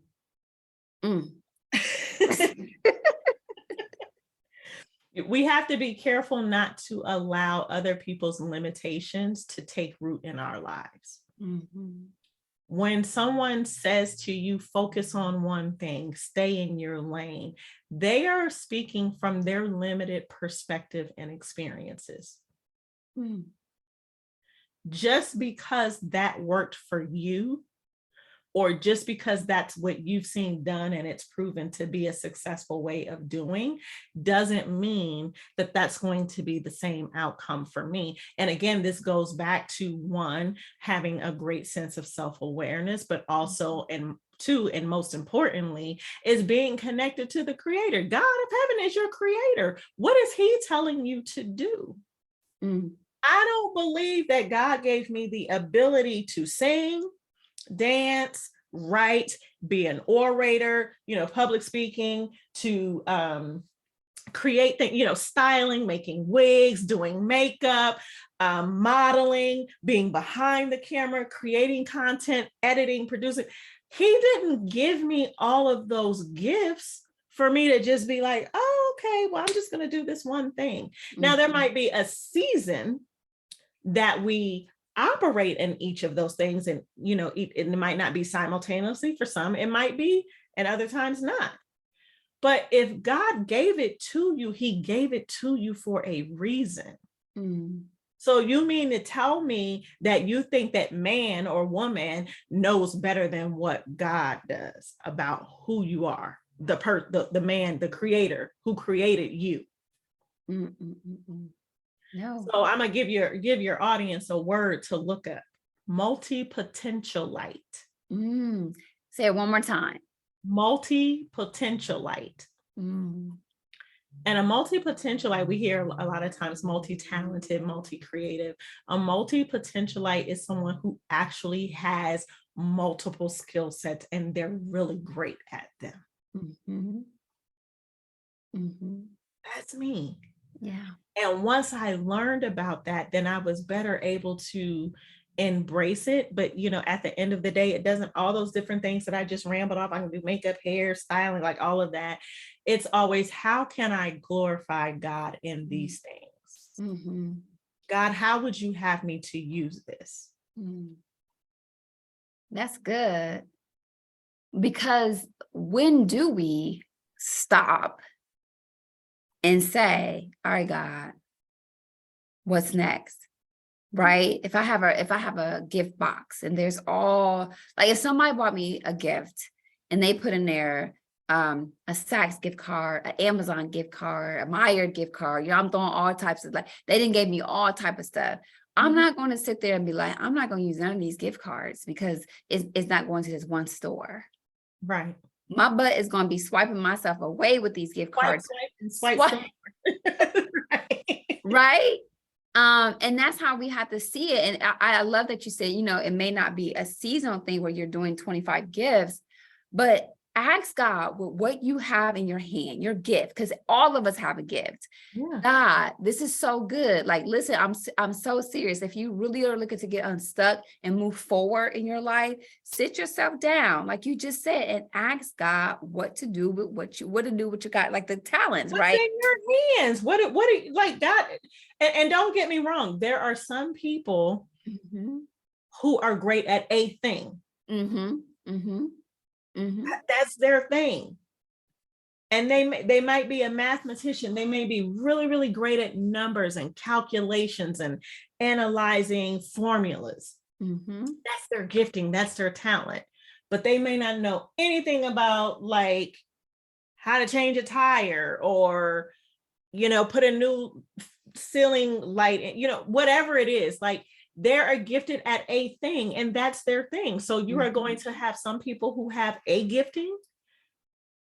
We have to be careful not to allow other people's limitations to take root in our lives. When someone says to you, focus on one thing, stay in your lane, they are speaking from their limited perspective and experiences. Just because that worked for you, or just because that's what you've seen done and it's proven to be a successful way of doing, doesn't mean that that's going to be the same outcome for me. And again, this goes back to one, having a great sense of self-awareness, but also, and two, and most importantly, is being connected to the creator. God of heaven is your creator. What is he telling you to do? I don't believe that God gave me the ability to sing, dance, write, be an orator, public speaking, to create things, styling, making wigs, doing makeup, modeling, being behind the camera, creating content, editing, producing. He didn't give me all of those gifts for me to just be like, oh, okay, well, I'm just going to do this one thing. Mm-hmm. Now, there might be a season that we operate in each of those things. And, it might not be simultaneously for some, it might be, and other times not. But if God gave it to you, he gave it to you for a reason. Mm. So you mean to tell me that you think that man or woman knows better than what God does about who you are, the man, the creator who created you? No. So I'm gonna give your audience a word to look up: multipotentialite. Say it one more time. Multipotentialite. And a multipotentialite, we hear a lot of times multi-talented, multi-creative. A multipotentialite is someone who actually has multiple skill sets and they're really great at them. That's me. Yeah. And once I learned about that, then I was better able to embrace it. But at the end of the day, it doesn't, all those different things that I just rambled off, I can do makeup, hair, styling, like all of that. It's always, how can I glorify God in these things? God, how would you have me to use this? That's good. Because when do we stop and say, all right, God, what's next? Right? If I have a gift box and there's all, like, if somebody bought me a gift and they put in there a Saks gift card, an Amazon gift card, a Meyer gift card, I'm throwing all types of, like, they didn't give me all type of stuff. I'm not going to sit there and be like, I'm not going to use none of these gift cards because it's not going to this one store. Right. My butt is going to be swiping myself away with these gift cards. Swipe. Right. And that's how we have to see it. And I love that you said, it may not be a seasonal thing where you're doing 25 gifts, but ask God what you have in your hand, your gift, because all of us have a gift. Yeah. God, this is so good. Like, listen, I'm so serious. If you really are looking to get unstuck and move forward in your life, sit yourself down, like you just said, and ask God what to do with what to do with your God, like the talents, what's right? in your hands. What are like God? And don't get me wrong, there are some people who are great at a thing. That's their thing. And they might be a mathematician. They may be really, really great at numbers and calculations and analyzing formulas. That's their gifting. That's their talent. But they may not know anything about, like, how to change a tire or, put a new ceiling light in, whatever it is. Like, they are gifted at a thing and that's their thing. So you are going to have some people who have a gifting,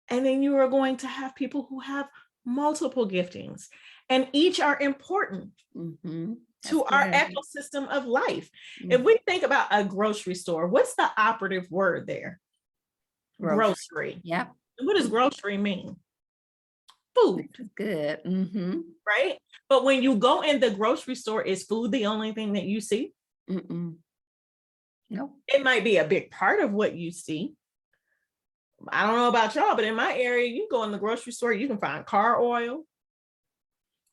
and then you are going to have people who have multiple giftings, and each are important to our ecosystem of life. If we think about a grocery store, what's the operative word there? Grocery. Yep. What does grocery mean? Food. Good. Right? But when you go in the grocery store, is food the only thing that you see? No. It might be a big part of what you see. I don't know about y'all, but in my area, you go in the grocery store, you can find car oil,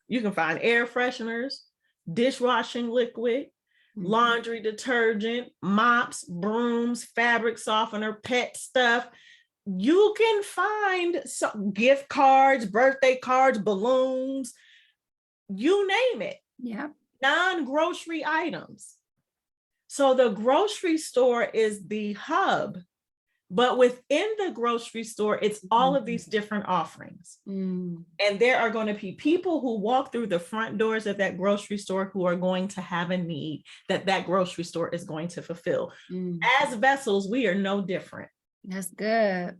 you can find air fresheners, dishwashing liquid, laundry detergent, mops, brooms, fabric softener, pet stuff. You can find some gift cards, birthday cards, balloons, you name it. Yeah. Non-grocery items. So the grocery store is the hub, but within the grocery store, it's all of these different offerings. And there are going to be people who walk through the front doors of that grocery store who are going to have a need that grocery store is going to fulfill. As vessels, we are no different. That's good.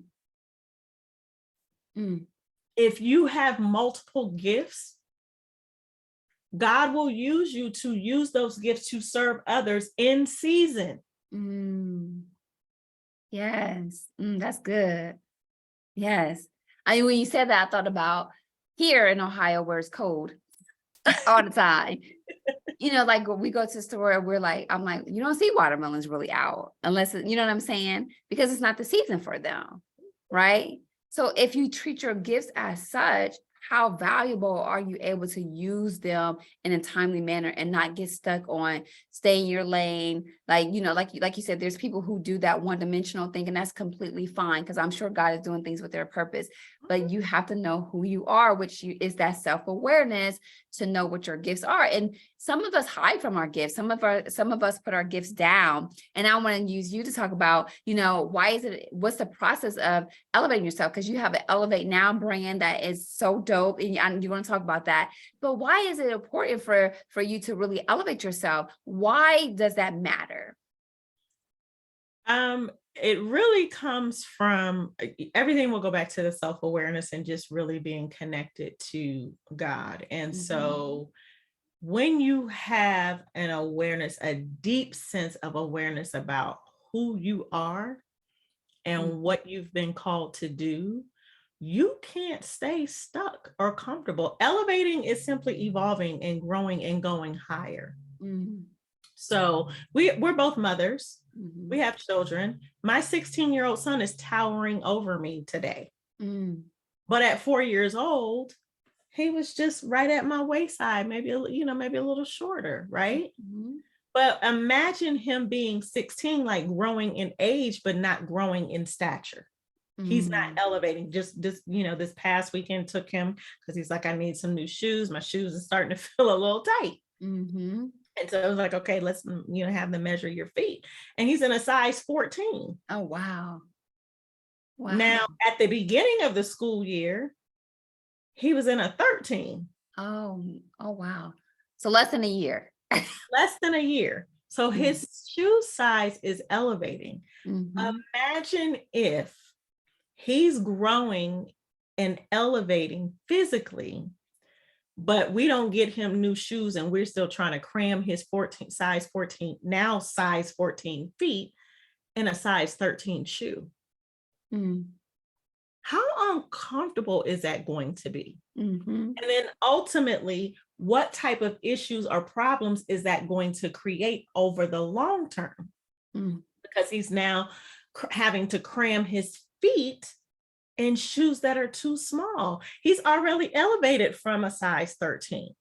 If you have multiple gifts, God will use you to use those gifts to serve others in season. Yes. That's good. Yes. I mean, when you said that, I thought about here in Ohio where it's cold all the time. Like when we go to the store, I'm like, you don't see watermelons really out unless, you know what I'm saying? Because it's not the season for them, right? So if you treat your gifts as such, how valuable are you able to use them in a timely manner and not get stuck on stay in your lane? Like you said, there's people who do that one-dimensional thing, and that's completely fine because I'm sure God is doing things with their purpose. But you have to know who you are, which is that self-awareness to know what your gifts are. And some of us hide from our gifts. Some of us put our gifts down. And I want to use you to talk about, what's the process of elevating yourself? Because you have an Elevate Now brand that is so dope. And you want to talk about that. But why is it important for you to really elevate yourself? Why does that matter? It really comes from everything will go back to the self-awareness and just really being connected to God. And so when you have an awareness, a deep sense of awareness about who you are and what you've been called to do, you can't stay stuck or comfortable. Elevating is simply evolving and growing and going higher. So we're both mothers. We have children. My 16-year-old son is towering over me today. But at 4 years old, he was just right at my wayside, maybe a little shorter, right? But imagine him being 16, like growing in age, but not growing in stature. He's not elevating. Just this past weekend took him because he's like, I need some new shoes. My shoes are starting to feel a little tight. And so I was like, okay, let's, have them measure your feet. And he's in a size 14. Oh, wow. Now, at the beginning of the school year, he was in a 13. Oh, wow. So less than a year. Less than a year. So his shoe size is elevating. Imagine if he's growing and elevating physically, but we don't get him new shoes and we're still trying to cram his size 14 feet in a size 13 shoe. How uncomfortable is that going to be? And then ultimately, what type of issues or problems is that going to create over the long term? Because he's now having to cram his feet in shoes that are too small. He's already elevated from a size 13.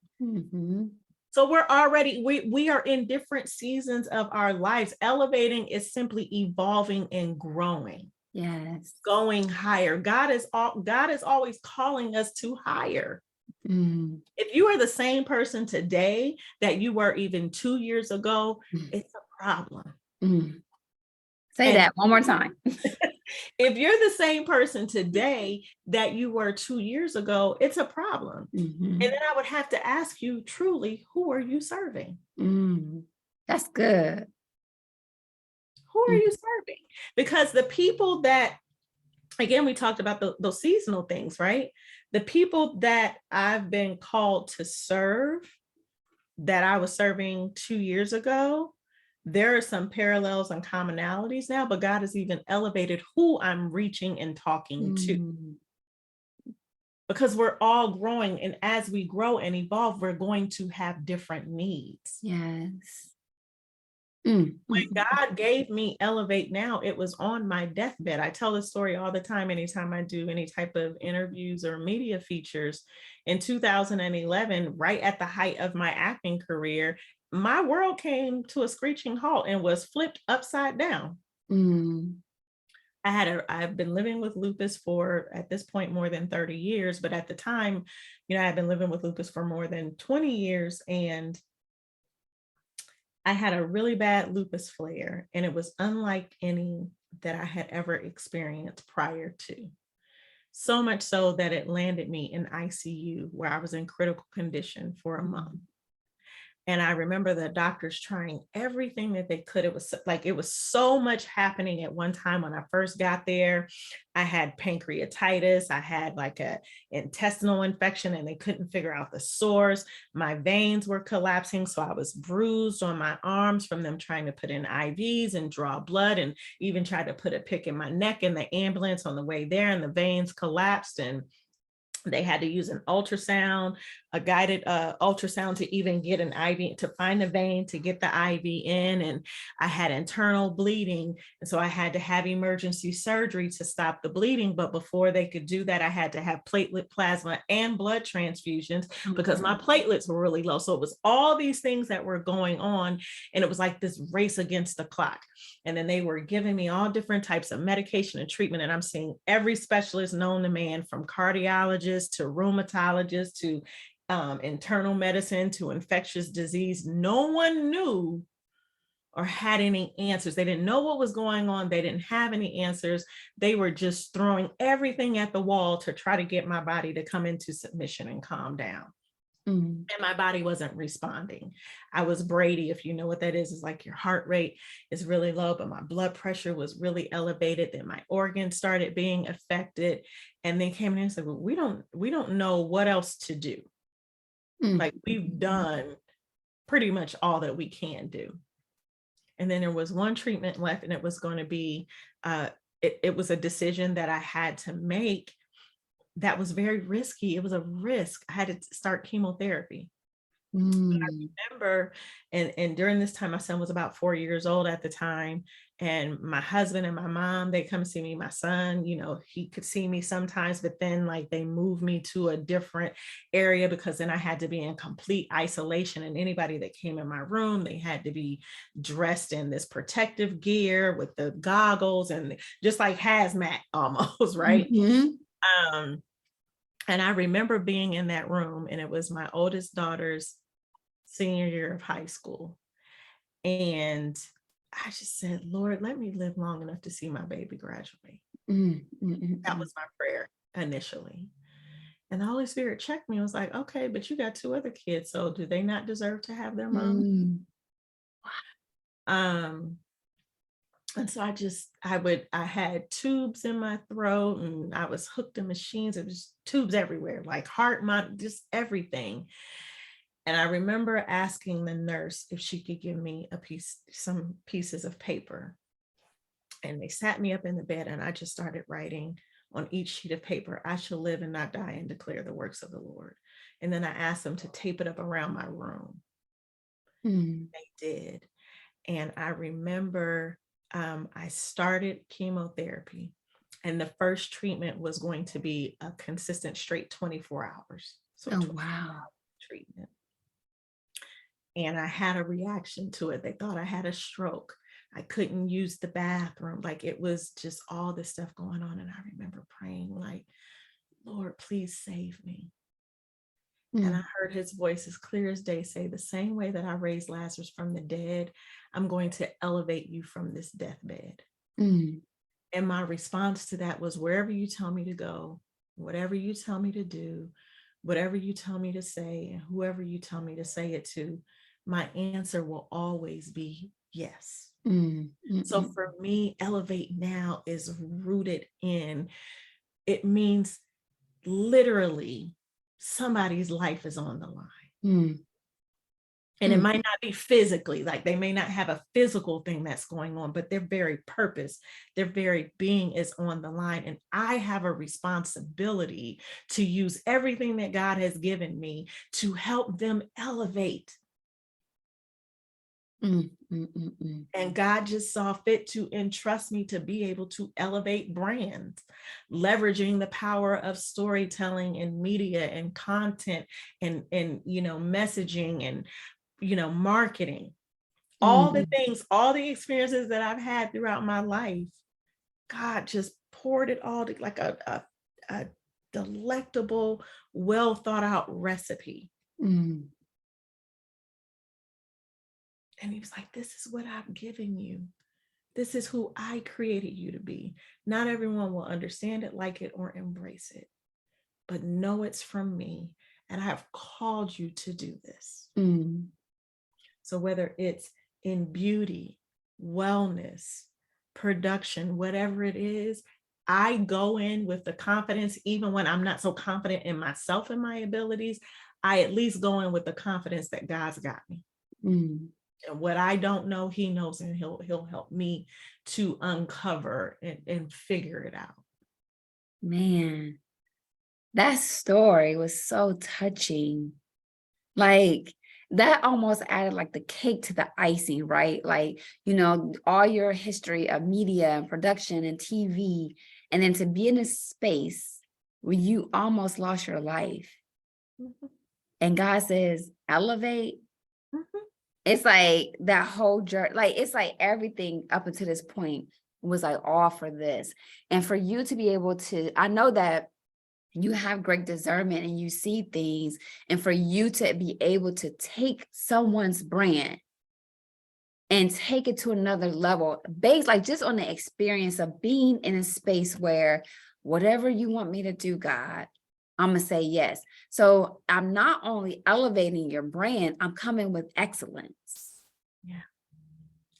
So we are in different seasons of our lives. Elevating is simply evolving and growing. Yes. Going higher. God is always calling us to higher. If you are the same person today that you were even 2 years ago, it's a problem. Say that one more time. If you're the same person today that you were 2 years ago, it's a problem. And then I would have to ask you truly, who are you serving? That's good. Who are you serving? Because the people that, again, we talked about those seasonal things, right? The people that I've been called to serve, that I was serving 2 years ago, there are some parallels and commonalities now, but God has even elevated who I'm reaching and talking to. Because we're all growing, and as we grow and evolve, we're going to have different needs. Yes. When God gave me Elevate Now, it was on my deathbed. I tell this story all the time, anytime I do any type of interviews or media features. In 2011, right at the height of my acting career, my world came to a screeching halt and was flipped upside down. I've been living with lupus for, at this point, more than 30 years. But at the time, I've been living with lupus for more than 20 years. And I had a really bad lupus flare, and it was unlike any that I had ever experienced prior to. So much so that it landed me in ICU, where I was in critical condition for a month. And I remember the doctors trying everything that they could. It was like, it was so much happening at one time. When I first got there, I had pancreatitis. I had like a intestinal infection and they couldn't figure out the source. My veins were collapsing. So I was bruised on my arms from them trying to put in IVs and draw blood, and even tried to put a pick in my neck in the ambulance on the way there, and the veins collapsed, and they had to use an ultrasound, a guided ultrasound, to even get an IV, to find the vein, to get the IV in. And I had internal bleeding. And so I had to have emergency surgery to stop the bleeding. But before they could do that, I had to have platelet plasma and blood transfusions because my platelets were really low. So it was all these things that were going on. And it was like this race against the clock. And then they were giving me all different types of medication and treatment. And I'm seeing every specialist known to man, from cardiologists to rheumatologists to internal medicine to infectious disease. No one knew or had any answers. They didn't know what was going on. They didn't have any answers. They were just throwing everything at the wall to try to get my body to come into submission and calm down. And my body wasn't responding. I was Brady, if you know what that is like your heart rate is really low, but my blood pressure was really elevated. Then my organs started being affected. And they came in and said, well, we don't know what else to do. Like, we've done pretty much all that we can do. And then there was one treatment left, and it was going to be, it was a decision that I had to make that was very risky. It was a risk. I had to start chemotherapy. I remember, and during this time, my son was about 4 years old at the time. And my husband and my mom, they come see me. My son, he could see me sometimes, but then like they moved me to a different area because then I had to be in complete isolation. And anybody that came in my room, they had to be dressed in this protective gear with the goggles and just like hazmat almost, right? And I remember being in that room, and it was my oldest daughter's senior year of high school. And I just said, Lord, let me live long enough to see my baby graduate. That was my prayer initially. And the Holy Spirit checked me. I was like, okay, but you got 2 other kids. So do they not deserve to have their mom? And so I had tubes in my throat, and I was hooked to machines. It was tubes everywhere, like heart monitor, just everything. And I remember asking the nurse if she could give me some pieces of paper. And they sat me up in the bed, and I just started writing on each sheet of paper, I shall live and not die and declare the works of the Lord. And then I asked them to tape it up around my room. They did. And I remember I started chemotherapy, and the first treatment was going to be a consistent straight 24 hours. So treatment. And I had a reaction to it. They thought I had a stroke. I couldn't use the bathroom. Like, it was just all this stuff going on. And I remember praying like, Lord, please save me. And I heard his voice as clear as day say, the same way that I raised Lazarus from the dead, I'm going to elevate you from this deathbed. And my response to that was, wherever you tell me to go, whatever you tell me to do, whatever you tell me to say, and whoever you tell me to say it to, my answer will always be yes. So for me, elevate now is rooted in, it means literally somebody's life is on the line. And it might not be physically, like they may not have a physical thing that's going on, but their very purpose, their very being is on the line. And I have a responsibility to use everything that God has given me to help them elevate. And God just saw fit to entrust me to be able to elevate brands, leveraging the power of storytelling and media and content and messaging and marketing, all the things, all the experiences that I've had throughout my life. God just poured it all to like a delectable, well thought out recipe. And he was like, this is what I've given you. This is who I created you to be. Not everyone will understand it, like it, or embrace it, but know it's from me. And I have called you to do this. So whether it's in beauty, wellness, production, whatever it is, I go in with the confidence, even when I'm not so confident in myself and my abilities, I at least go in with the confidence that God's got me. Mm. And what I don't know, he knows, and he'll help me to uncover and figure it out. Man, that story was so touching. Like that almost added like the cake to the icing, right? Like, all your history of media and production and TV, and then to be in a space where you almost lost your life. Mhm. And God says, elevate. Mhm. It's like that whole journey, like it's like everything up until this point was like all for this. And for you to be able to, I know that you have great discernment and you see things, and for you to be able to take someone's brand and take it to another level based like just on the experience of being in a space where whatever you want me to do, God, I'm gonna say yes. So I'm not only elevating your brand, I'm coming with excellence. Yeah.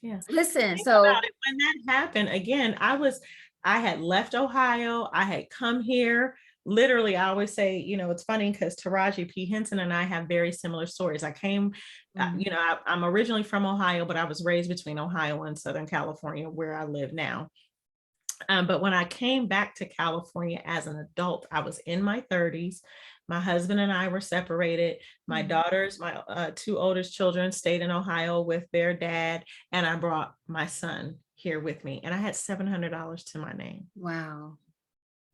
Yeah. Listen, Think about so it. When that happened, again, I had left Ohio. I had come here. Literally, I always say, it's funny because Taraji P. Henson and I have very similar stories. I came, I'm originally from Ohio, but I was raised between Ohio and Southern California, where I live now. But when I came back to California as an adult, I was in my 30s. My husband and I were separated. My daughters, my two oldest children, stayed in Ohio with their dad, and I brought my son here with me. And I had $700 to my name. wow.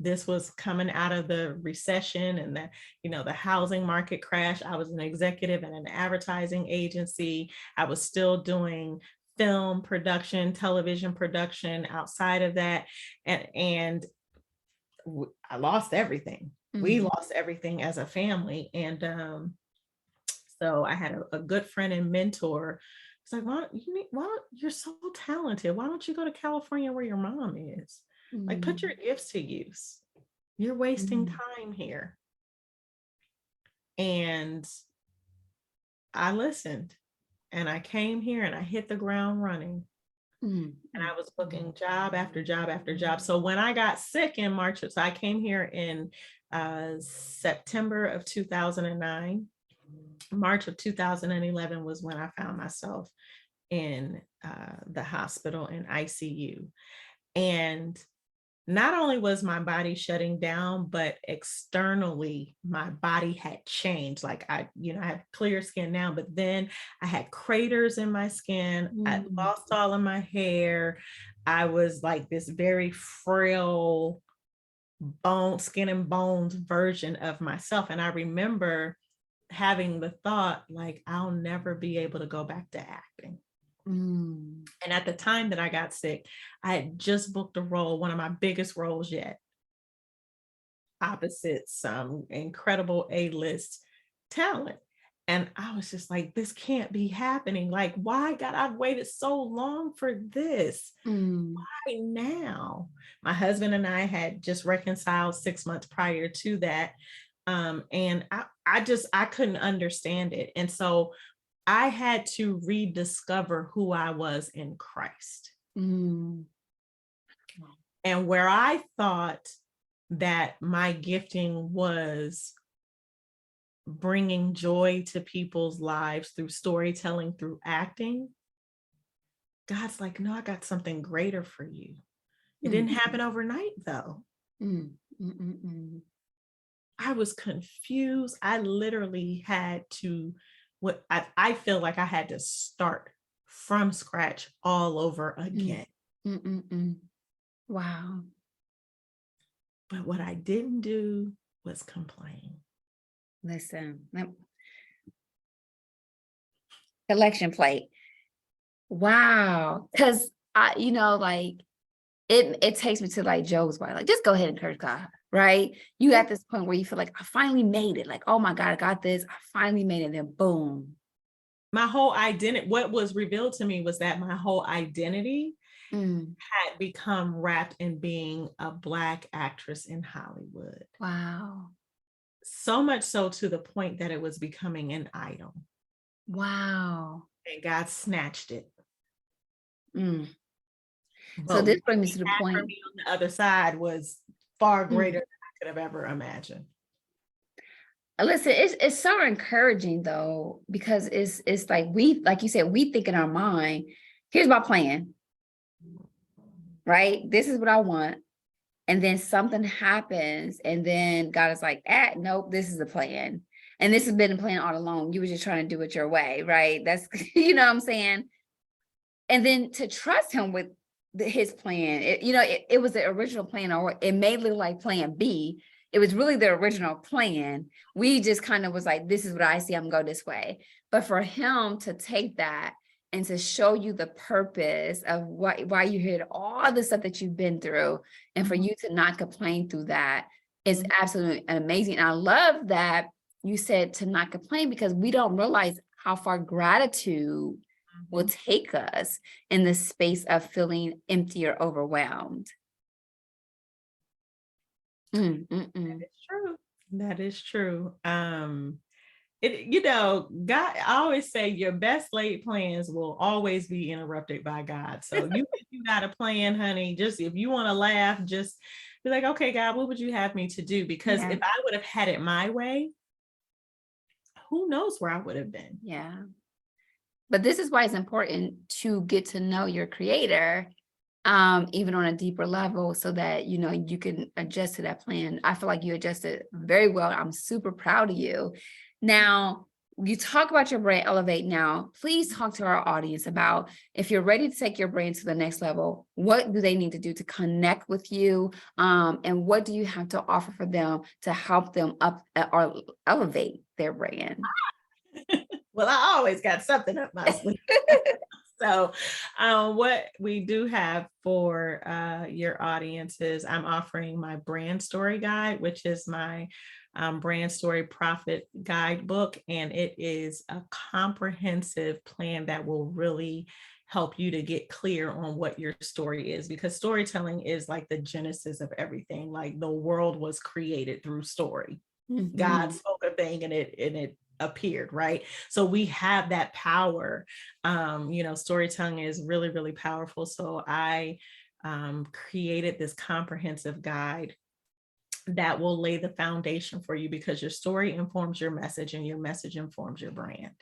This was coming out of the recession and the housing market crash. I was an executive in an advertising agency. I was still doing film production, television production outside of that. And I lost everything. We lost everything as a family. And so I had a good friend and mentor. It's like, you're so talented. Why don't you go to California where your mom is? Like, put your gifts to use. You're wasting time here. And I listened, and I came here and I hit the ground running. And I was booking job after job after job. So when I got sick in March, so I came here in September of 2009. March of 2011 was when I found myself in the hospital in ICU. And not only was my body shutting down, but externally my body had changed. Like I have clear skin now, but then I had craters in my skin. I lost all of my hair. I was like this very frail skin and bones version of myself. And I remember having the thought, like, I'll never be able to go back to acting. And at the time that I got sick, I had just booked a role, one of my biggest roles yet, opposite some incredible A-list talent. And I was just like, this can't be happening. Like, why, God, I've waited so long for this. Why now? My husband and I had just reconciled 6 months prior to that. And I couldn't understand it. And so I had to rediscover who I was in Christ. And where I thought that my gifting was bringing joy to people's lives through storytelling, through acting, God's like, no, I got something greater for you. It didn't happen overnight, though. I was confused. I literally had to, I feel like I had to start from scratch all over again. Wow. But what I didn't do was complain. Listen, collection plate. Wow. Because like it takes me to like Job's wife. Like, just go ahead and curse God, right? You at this point where you feel like, I finally made it. Like, oh my God, I got this. I finally made it. Then boom. My whole identity, what was revealed to me was that my whole identity had become wrapped in being a Black actress in Hollywood. Wow. So much so to the point that it was becoming an idol. Wow. and God snatched it. Mm. So But this what brings me he to the had for point. me on the other side was far Mm. greater than I could have ever imagined. Listen, it's so encouraging though, because it's like like you said, we think in our mind, here's my plan, right? This is what I want. And then something happens, and then God is like, nope, this is the plan. And this has been the plan all along. You were just trying to do it your way, right? That's you know what I'm saying? And then to trust him with his plan, it was the original plan, or it may look like plan B. It was really the original plan. We just kind of was like, this is what I see, I'm gonna go this way. But for him to take that and to show you the purpose of why you hit all the stuff that you've been through, and for you to not complain through that is absolutely amazing. And I love that you said to not complain, because we don't realize how far gratitude will take us in the space of feeling empty or overwhelmed. That is true. That is true. God, I always say your best laid plans will always be interrupted by God. So you got a plan, honey. Just if you want to laugh, just be like, okay, God, what would you have me to do? Because Yeah. if I would have had it my way, who knows where I would have been. Yeah. But this is why it's important to get to know your creator, even on a deeper level, so that you can adjust to that plan. I feel like you adjusted very well. I'm super proud of you. Now, you talk about your brand elevate. Now, please talk to our audience about, if you're ready to take your brand to the next level, what do they need to do to connect with you? And what do you have to offer for them to help them up or elevate their brand? Well, I always got something up my sleeve. So, what we do have for your audiences, I'm offering my brand story guide, which is my brand story profit guidebook. And it is a comprehensive plan that will really help you to get clear on what your story is, because storytelling is like the genesis of everything. Like the world was created through story. God spoke a thing and it appeared, right? So we have that power. Storytelling is really, really powerful. So I created this comprehensive guide that will lay the foundation for you, because your story informs your message and your message informs your brand.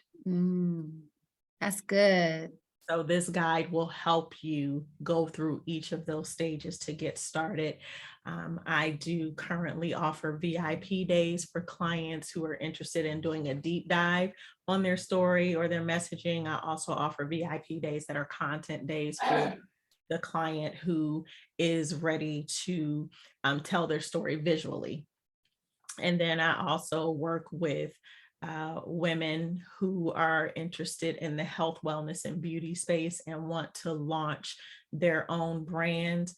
That's good. So this guide will help you go through each of those stages to get started. I do currently offer VIP days for clients who are interested in doing a deep dive on their story or their messaging. I also offer VIP days that are content days for the client who is ready to tell their story visually. And then I also work with women who are interested in the health, wellness, and beauty space and want to launch their own brand,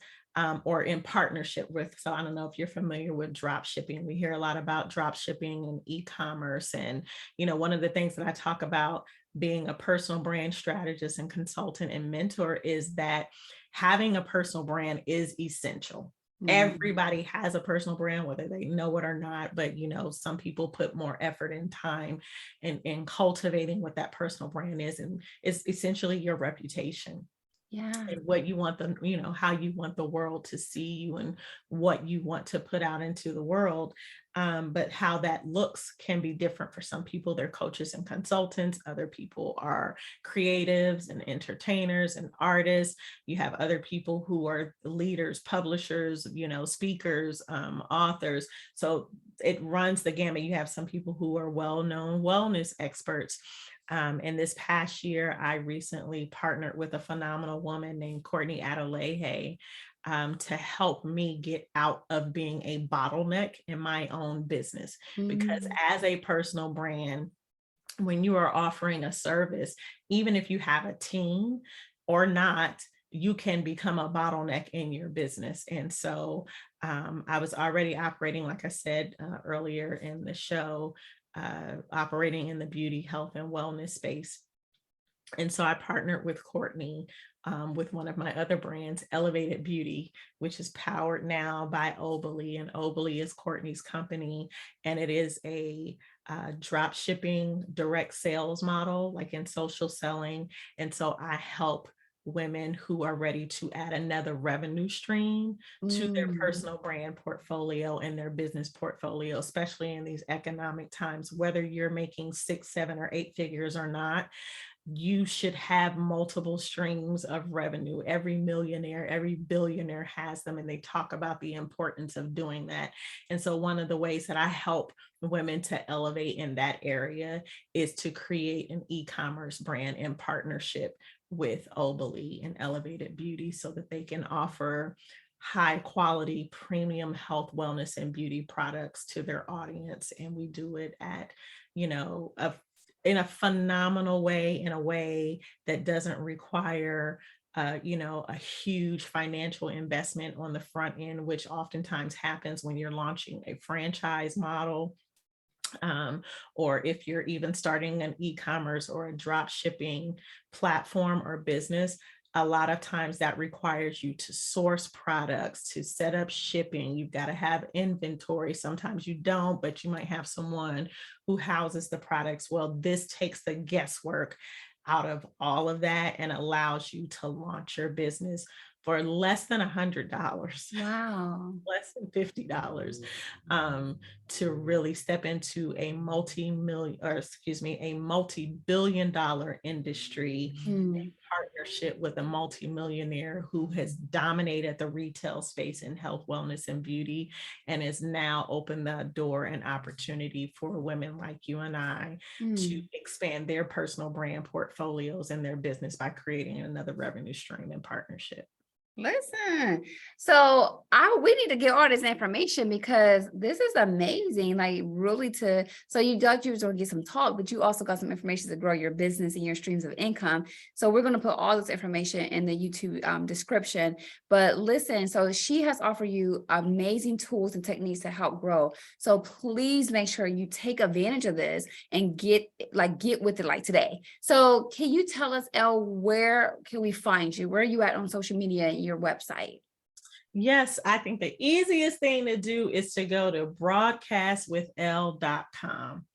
or in partnership with. So I don't know if you're familiar with drop shipping. We hear a lot about drop shipping and e-commerce. And, one of the things that I talk about being a personal brand strategist and consultant and mentor is that having a personal brand is essential. Everybody has a personal brand, whether they know it or not, but some people put more effort and time in cultivating what that personal brand is, and it's essentially your reputation. Yeah. And what you want how you want the world to see you and what you want to put out into the world. But how that looks can be different for some people. They're coaches and consultants. Other people are creatives and entertainers and artists. You have other people who are leaders, publishers, speakers, authors. So it runs the gamut. You have some people who are well-known wellness experts. And this past year, I recently partnered with a phenomenal woman named Courtney Adelaide to help me get out of being a bottleneck in my own business. Because as a personal brand, when you are offering a service, even if you have a team or not, you can become a bottleneck in your business. And so I was already operating, like I said earlier in the show, operating in the beauty, health, and wellness space. And so I partnered with Courtney with one of my other brands, Elevated Beauty, which is powered now by Obali. And Obali is Courtney's company. And it is a drop shipping direct sales model, like in social selling. And so I help women who are ready to add another revenue stream to their Mm. personal brand portfolio and their business portfolio, especially in these economic times, whether you're making 6, 7, or 8 figures or not. You should have multiple streams of revenue. Every millionaire, every billionaire has them, and they talk about the importance of doing that. And so one of the ways that I help women to elevate in that area is to create an e-commerce brand in partnership with Obali and Elevated Beauty so that they can offer high quality premium health, wellness, and beauty products to their audience. And we do it at, in a phenomenal way, in a way that doesn't require a huge financial investment on the front end, which oftentimes happens when you're launching a franchise model, or if you're even starting an e-commerce or a drop shipping platform or business. A lot of times that requires you to source products, to set up shipping. You've got to have inventory. Sometimes you don't, but you might have someone who houses the products. Well, this takes the guesswork out of all of that and allows you to launch your business for less than $100. Wow. Less than $50, to really step into a multi-billion-dollar industry in Mm. partnership with a multi-millionaire who has dominated the retail space in health, wellness, and beauty, and has now opened the door and opportunity for women like you and I to Mm. expand their personal brand portfolios and their business by creating another revenue stream in partnership. Listen, so we need to get all this information because this is amazing. Like really so you thought you was going to get some talk, but you also got some information to grow your business and your streams of income. So we're going to put all this information in the YouTube description. But listen, so she has offered you amazing tools and techniques to help grow. So please make sure you take advantage of this and get with it like today. So can you tell us, Elle, where can we find you? Where are you at on social media and your website? Yes, I think the easiest thing to do is to go to broadcastwithelle.com.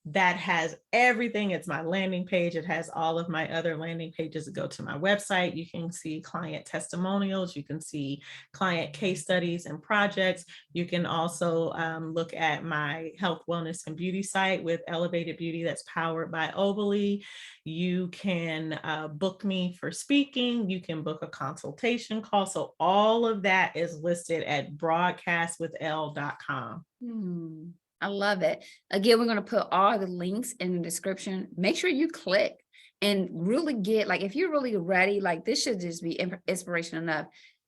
That has everything. It's my landing page. It has all of my other landing pages that go to my website. You can see client testimonials. You can see client case studies and projects. You can also look at my health, wellness, and beauty site with Elevated Beauty that's powered by Obali. You can book me for speaking. You can book a consultation call. So all of that is listed at broadcastwithelle.com. I love it. Again, we're going to put all the links in the description. Make sure you click and really get, like, if you're really ready, like this should just be inspiration enough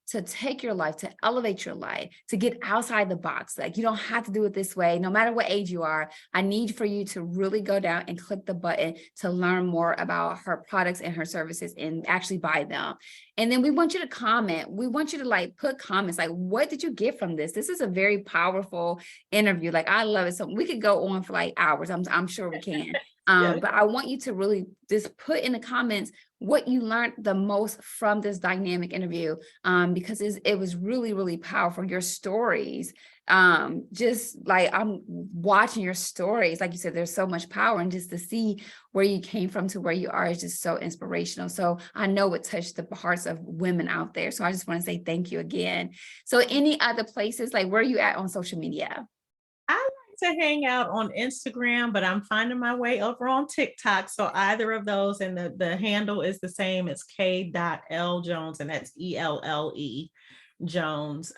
to take your life, to elevate your life, to get outside the box. Like you don't have to do it this way, no matter what age you are. I need for you to really go down and click the button to learn more about her products and her services and actually buy them. And then we want you to comment. We want you to like put comments, like, what did you get from this? This is a very powerful interview. Like, I love it. So we could go on for like hours. I'm sure we can. Yeah. But I want you to really just put in the comments what you learned the most from this dynamic interview, because it was really, really powerful. Your stories, just like I'm watching your stories, like you said, there's so much power, and just to see where you came from to where you are is just so inspirational. So I know it touched the hearts of women out there. So I just want to say thank you again. So any other places, like where are you at on social media? I like to hang out on Instagram, but I'm finding my way over on TikTok. So either of those, and the handle is the same. It's k.elle Jones, and that's ELLE Jones.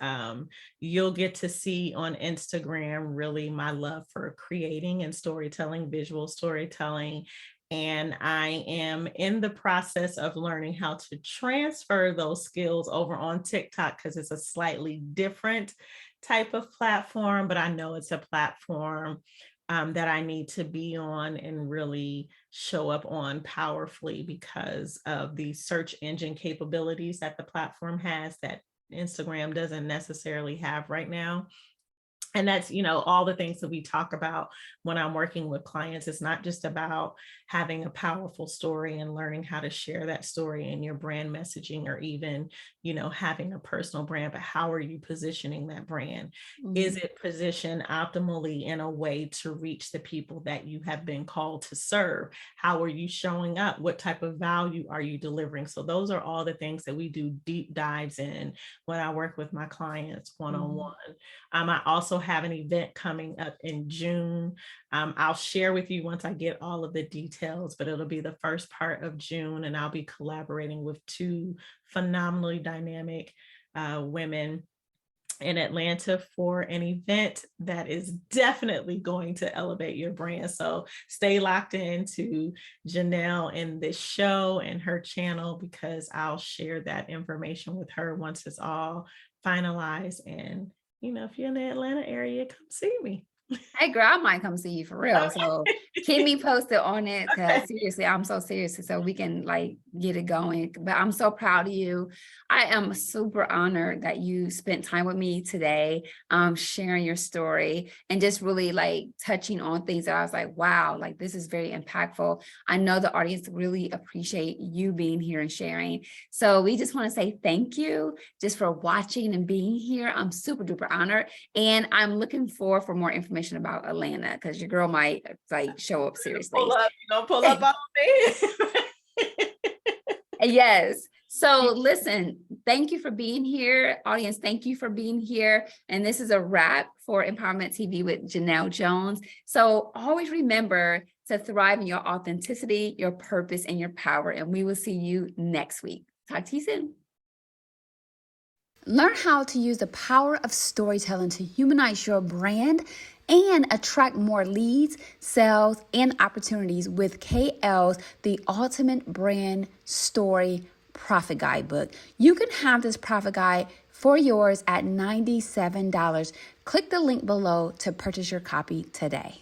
You'll get to see on Instagram really my love for creating and storytelling, visual storytelling. And I am in the process of learning how to transfer those skills over on TikTok because it's a slightly different type of platform, but I know it's a platform that I need to be on and really show up on powerfully because of the search engine capabilities that the platform has that Instagram doesn't necessarily have right now. And that's, all the things that we talk about when I'm working with clients. It's not just about having a powerful story and learning how to share that story in your brand messaging, or even, having a personal brand, but how are you positioning that brand? Is it positioned optimally in a way to reach the people that you have been called to serve? How are you showing up? What type of value are you delivering? So those are all the things that we do deep dives in when I work with my clients one-on-one. I also have an event coming up in June. I'll share with you once I get all of the details, but it'll be the first part of June, and I'll be collaborating with two phenomenally dynamic women in Atlanta for an event that is definitely going to elevate your brand. So stay locked into Janelle and this show and her channel, because I'll share that information with her once it's all finalized. And if you're in the Atlanta area, come see me. Hey girl, I might come see you for real. So keep me posted on it, because seriously, I'm so serious. So we can get it going. But I'm so proud of you. I am super honored that you spent time with me today, sharing your story and just really touching on things that I was like, wow, this is very impactful. I know the audience really appreciate you being here and sharing. So we just want to say thank you just for watching and being here. I'm super duper honored. And I'm looking forward for more information about Atlanta, because your girl might show up seriously. Pull up on me. Yes. So listen, thank you for being here. Audience, thank you for being here. And this is a wrap for Empowerment TV with Janelle Jones. So always remember to thrive in your authenticity, your purpose, and your power. And we will see you next week. Talk to you soon. Learn how to use the power of storytelling to humanize your brand and attract more leads, sales, and opportunities with KL's The Ultimate Brand Story Profit Guidebook. You can have this profit guide for yours at $97. Click the link below to purchase your copy today.